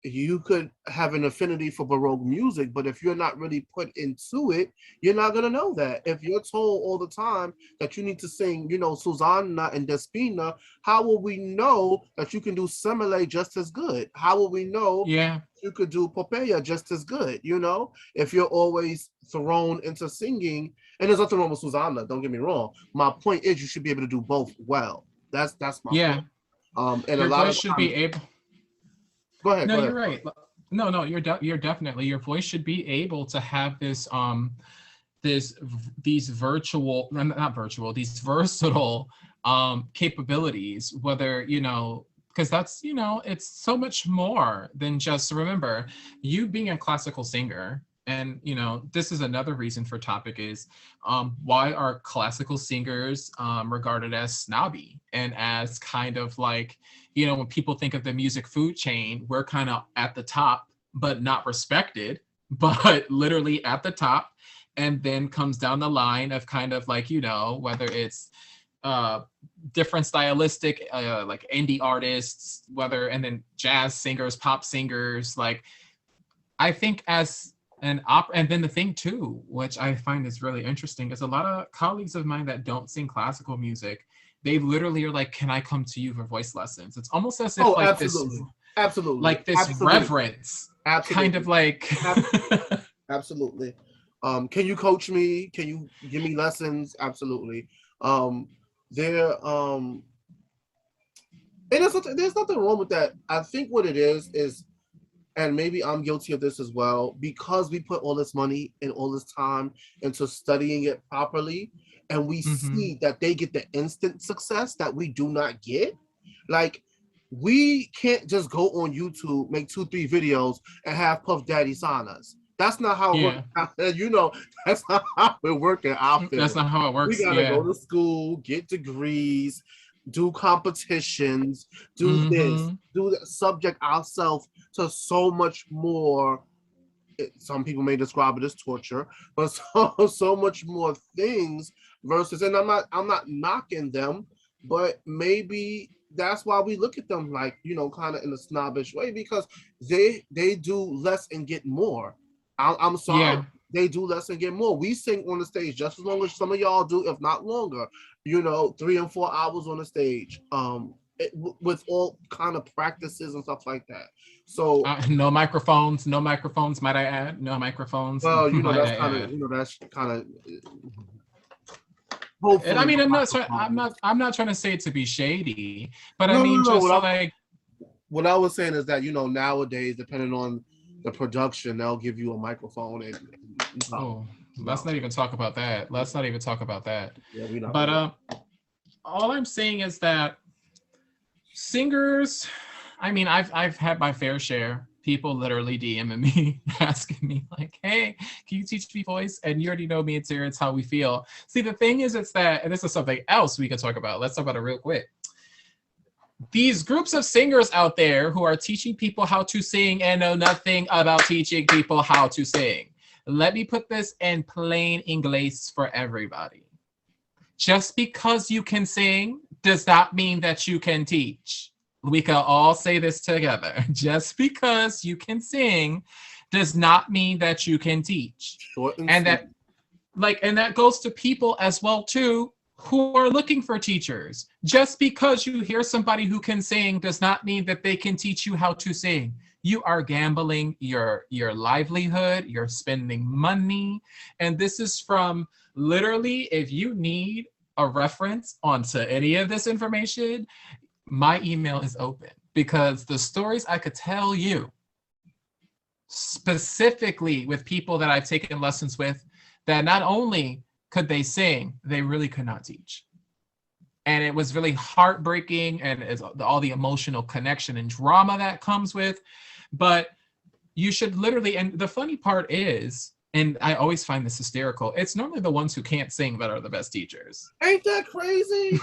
you could have an affinity for Baroque music, but if you're not really put into it, you're not gonna know that. If you're told all the time that you need to sing, Susanna and Despina, how will we know that you can do Semele just as good? How will we know Yeah. you could do Popeye just as good? If you're always thrown into singing, and there's nothing wrong with Susanna, don't get me wrong. My point is you should be able to do both well. That's my Yeah. point. And a Your lot voice of should times, be able. go ahead, No, go ahead. you're right. No, you're definitely, your voice should be able to have these virtual, not virtual, these versatile capabilities, whether, because that's, it's so much more than just, remember, you being a classical singer. And this is another reason for topic is why are classical singers regarded as snobby and as kind of like, when people think of the music food chain, we're kind of at the top but not respected, but literally at the top. And then comes down the line of kind of like, whether it's uh different stylistic like indie artists, and then jazz singers, pop singers. Like, I think as an opera, and then the thing too, which I find is really interesting, is a lot of colleagues of mine that don't sing classical music they literally are like, can I come to you for voice lessons? It's almost as if Oh, like absolutely. Absolutely. like this Absolutely. reverence, Absolutely. kind of like. Absolutely. Can you coach me? Can you give me lessons? Absolutely. There and there's nothing wrong with that. I think what it is, and maybe I'm guilty of this as well, because we put all this money and all this time into studying it properly, and we see that they get the instant success that we do not get. Like, we can't just go on YouTube, make 2-3 videos, and have Puff Daddy sign us. That's not how it works. You know, that's not how it works in our field. That's not how it works. We gotta go to school, get degrees, do competitions, do this, do that, subject ourselves to so much more. Some people may describe it as torture, but so much more things versus. And I'm not knocking them, but maybe that's why we look at them like, you know, kind of in a snobbish way, because they do less and get more. I'm sorry. Yeah. They do less and get more. We sing on the stage just as long as some of y'all do, if not longer. You know, 3 and 4 hours on the stage, with all kind of practices and stuff like that. So no microphones, might I add? No microphones. Well, you know, that's kind of. And I mean, I'm not trying to say it to be shady, but I mean, just like. What I was saying is that, you know, nowadays, depending on the production, they'll give you a microphone and let's not even talk about that. Yeah, but all I'm saying is that singers, I mean, I've had my fair share. People literally DMing me, asking me like, hey, can you teach me voice? And you already know me, it's how we feel. See, the thing is, it's that, and this is something else we could talk about. Let's talk about it real quick. These groups of singers out there who are teaching people how to sing and know nothing about teaching people how to sing. Let me put this in plain English for everybody. Just because you can sing does not mean that you can teach. We can all say this together. Just because you can sing does not mean that you can teach. And that goes to people as well too, who are looking for teachers. Just because you hear somebody who can sing does not mean that they can teach you how to sing. You are gambling your livelihood, you're spending money. And this is from literally, if you need a reference onto any of this information, my email is open, because the stories I could tell you specifically with people that I've taken lessons with, that not only could they sing, they really could not teach. And it was really heartbreaking, and all the emotional connection and drama that comes with. But you should literally, and the funny part is, and I always find this hysterical, it's normally the ones who can't sing that are the best teachers. Ain't that crazy?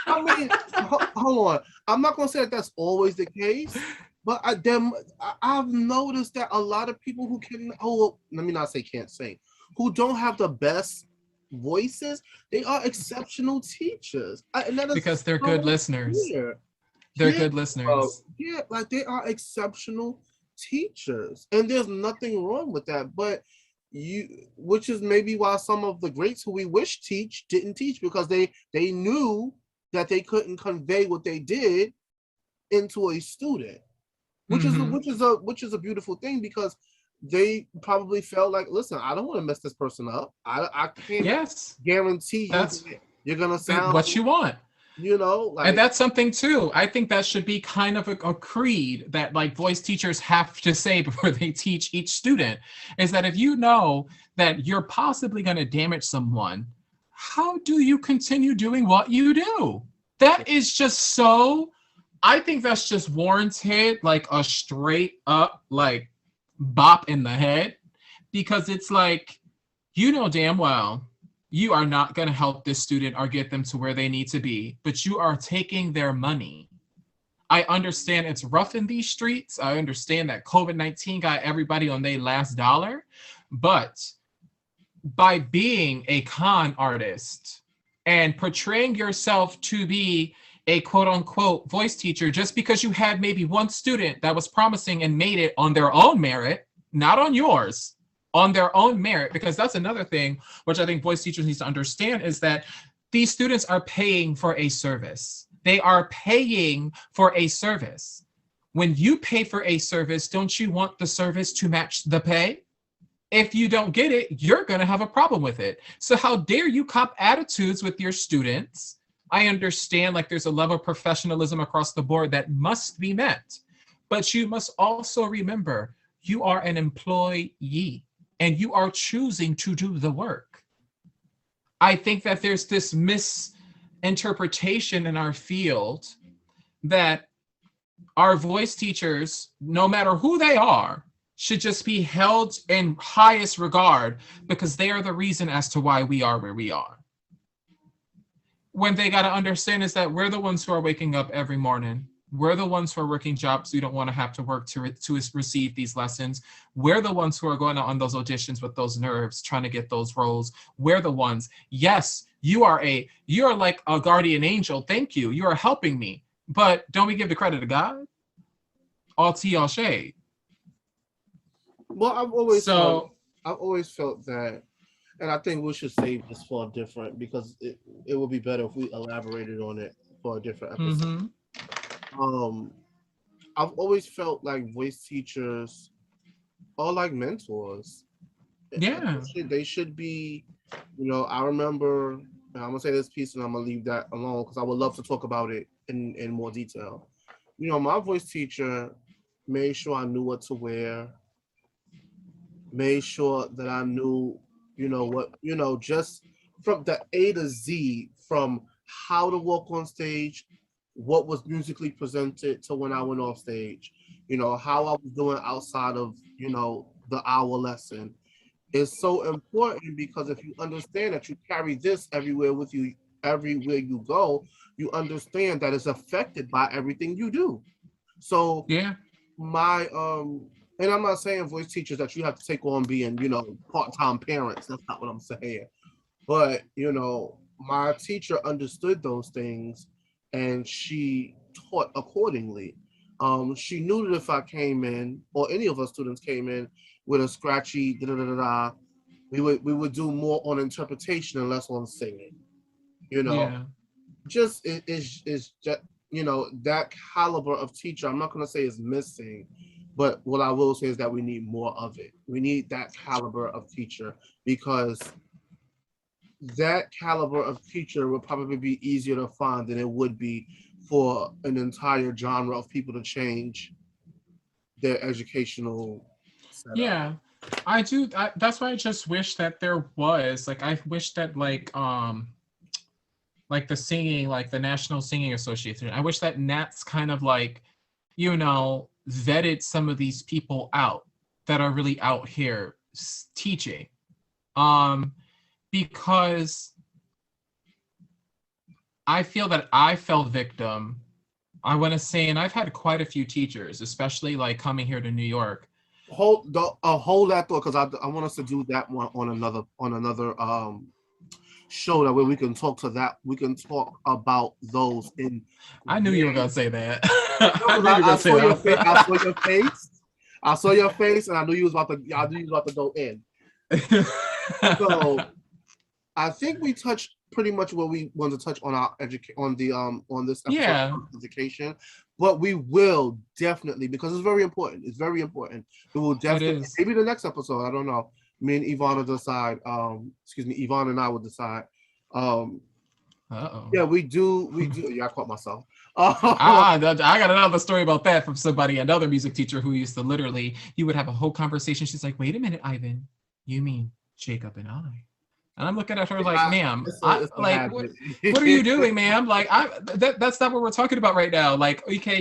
I mean, hold on. I'm not going to say that that's always the case, but I've noticed that a lot of people let me not say can't sing, who don't have the best voices, they are exceptional teachers. Because they're good listeners. They're good listeners. Yeah, like they are exceptional teachers, and there's nothing wrong with that. But which is maybe why some of the greats who we wish didn't teach, because they knew that they couldn't convey what they did into a student, which is a beautiful thing, because they probably felt like, listen, I don't want to mess this person up. I can't guarantee you're gonna sound what you want. You know, and that's something too. I think that should be kind of a creed that like voice teachers have to say before they teach each student, is that if you know that you're possibly going to damage someone, how do you continue doing what you do? That is just so, I think that's just warranted like a straight up like bop in the head, because it's like, you know damn well you are not going to help this student or get them to where they need to be, but you are taking their money. I understand it's rough in these streets. I understand that COVID-19 got everybody on their last dollar, but by being a con artist and portraying yourself to be a quote unquote voice teacher, just because you had maybe one student that was promising and made it on their own merit, not on yours, on their own merit, because that's another thing which I think voice teachers need to understand, is that These students are paying for a service. They are paying for a service. When you pay for a service, don't you want the service to match the pay? If you don't get it, you're going to have a problem with it. So how dare you cop attitudes with your students? I understand like there's a level of professionalism across the board that must be met. But you must also remember you are an employee and you are choosing to do the work. I think that there's this misinterpretation in our field that our voice teachers, no matter who they are, should just be held in highest regard because they are the reason as to why we are where we are. When they got to understand is that we're the ones who are waking up every morning. We're the ones who are working jobs we don't want to have to work to receive these lessons. We're the ones who are going on those auditions with those nerves, trying to get those roles. We're the ones. Yes, you're like a guardian angel. Thank you. You are helping me. But don't we give the credit to God? All tea, all shade. Well, I've always felt that, and I think we should save this for a different, because it would be better if we elaborated on it for a different episode. I've always felt like voice teachers are like mentors. Yeah. They should be, I remember, and I'm gonna say this piece and I'm gonna leave that alone because I would love to talk about it in more detail. My voice teacher made sure I knew what to wear, made sure that I knew, just from the A to Z, from how to walk on stage, what was musically presented to when I went off stage, how I was doing outside of, the hour lesson. Is so important because if you understand that you carry this everywhere with you, everywhere you go, you understand that it's affected by everything you do. So yeah, my and I'm not saying voice teachers that you have to take on being, part-time parents. That's not what I'm saying. But, my teacher understood those things and she taught accordingly. She knew that if I came in, or any of us students came in with a scratchy we would do more on interpretation and less on singing. Yeah. Just is just that caliber of teacher. I'm not gonna say is missing, but what I will say is that we need more of it. We need that caliber of teacher because that caliber of teacher would probably be easier to find than it would be for an entire genre of people to change their educational setup. Yeah. I do. That's why I just wish that there was I wish that like the singing, like the National Singing Association. I wish that Nats kind of vetted some of these people out that are really out here teaching. Because I feel that I fell victim. I want to say, and I've had quite a few teachers, especially coming here to New York. Hold that thought, because I want us to do that one on another show, that way we can talk about those in. I knew you were gonna say that. I saw your face. I saw your face, and I knew you was about to go in. So I think we touched pretty much what we wanted to touch on our on this episode of education, but we will definitely, because it's very important. It's very important. We will definitely, maybe the next episode. I don't know. Me and Yvonne will decide. Yvonne and I will decide. Yeah, we do. Yeah, I caught myself. I got another story about that from another music teacher who used to literally, you would have a whole conversation. She's like, "Wait a minute, Ivan, you mean Jacob and I?" And I'm looking at her like, "Ma'am, what are you doing, ma'am? That's not what we're talking about right now. Okay,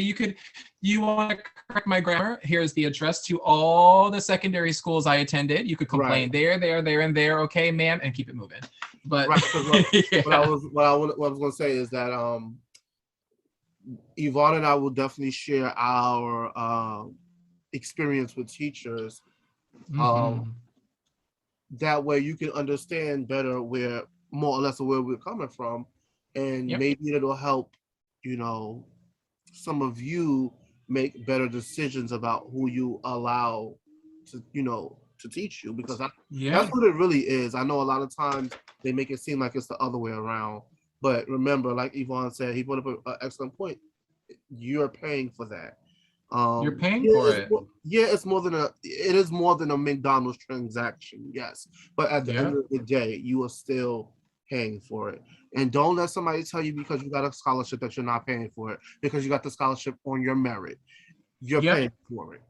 you want to correct my grammar? Here's the address to all the secondary schools I attended. You could complain there, and there. Okay, ma'am, and keep it moving." But what I was going to say is that Yvonne and I will definitely share our experience with teachers. That way you can understand better where more or less where we're coming from, and maybe it'll help some of you make better decisions about who you allow to teach you, because that's what it really is. I know a lot of times they make it seem like it's the other way around, But remember, like Yvonne said, he brought up an excellent point. You're paying for that. You're paying for it. It's more than it is more than a McDonald's transaction, yes. But at the end Yeah. of the day, you are still paying for it. And don't let somebody tell you because you got a scholarship that you're not paying for it, because you got the scholarship on your merit. You're Yep. paying for it.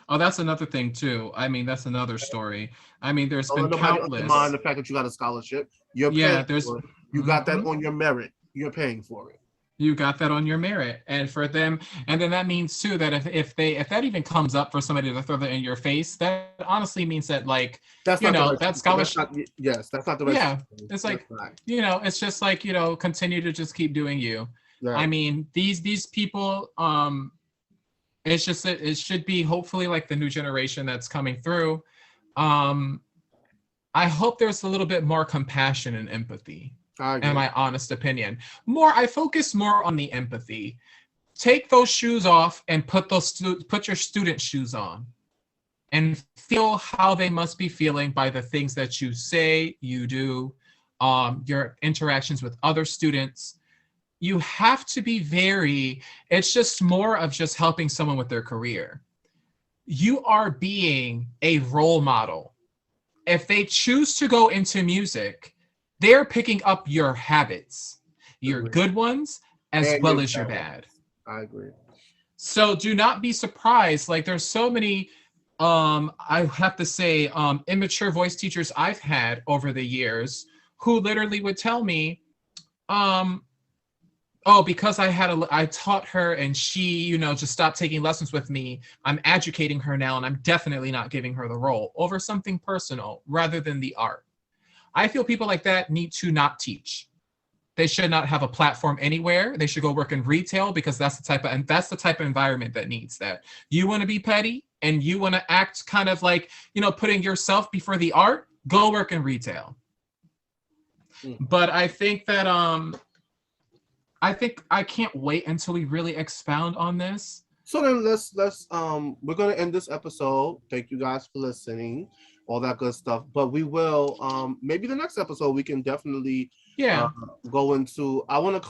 Oh, that's another thing too. I mean, that's another story. I mean, there's Don't been let nobody countless. undermine the fact that you got a scholarship. You're Yeah, paying there's for it. You got that mhm. on your merit. You're paying for it. You got that on your merit. And for them, and then that means too that if that even comes up for somebody to throw that in your face, that honestly means that, like, That's not the right. that That's scholarship, not. Yes, that's not the right. yeah, it's That's like, not. it's just like, continue to just keep doing you. I Right. mean, these people, it's just that it should be hopefully like the new generation that's coming through. Um, I hope there's a little bit more compassion and empathy. I In agree. my honest opinion, I focus more on the empathy. Take those shoes off and put your student shoes on, and feel how they must be feeling by the things that you say, you do, your interactions with other students. You have to be it's just more of just helping someone with their career. You are being a role model. If they choose to go into music, they're picking up your habits, your Agree. good ones as And well your as your talent. bad. I agree. So do not be surprised. Like, there's so many, I have to say, immature voice teachers I've had over the years who literally would tell me, um, oh, because I taught her and she, just stopped taking lessons with me, I'm educating her now and I'm definitely not giving her the role over something personal rather than the art. I feel people like that need to not teach. They should not have a platform anywhere. They should go work in retail, because that's the type of environment that needs that. You want to be petty and you want to act kind of like, putting yourself before the art, go work in retail. But I think that I can't wait until we really expound on this. So then let's we're gonna end this episode. Thank you guys for listening, all that good stuff. But we will maybe the next episode we can definitely go into. I want to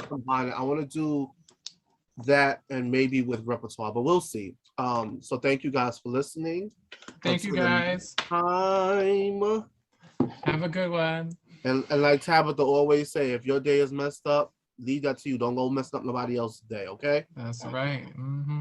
combine it. I want to do that and maybe with repertoire, but we'll see. So thank you guys for listening. Thank you guys. Time. Have a good one. And like Tabitha always say, if your day is messed up, leave that to you. Don't go messing up nobody else's day, okay? That's right. Mm-hmm.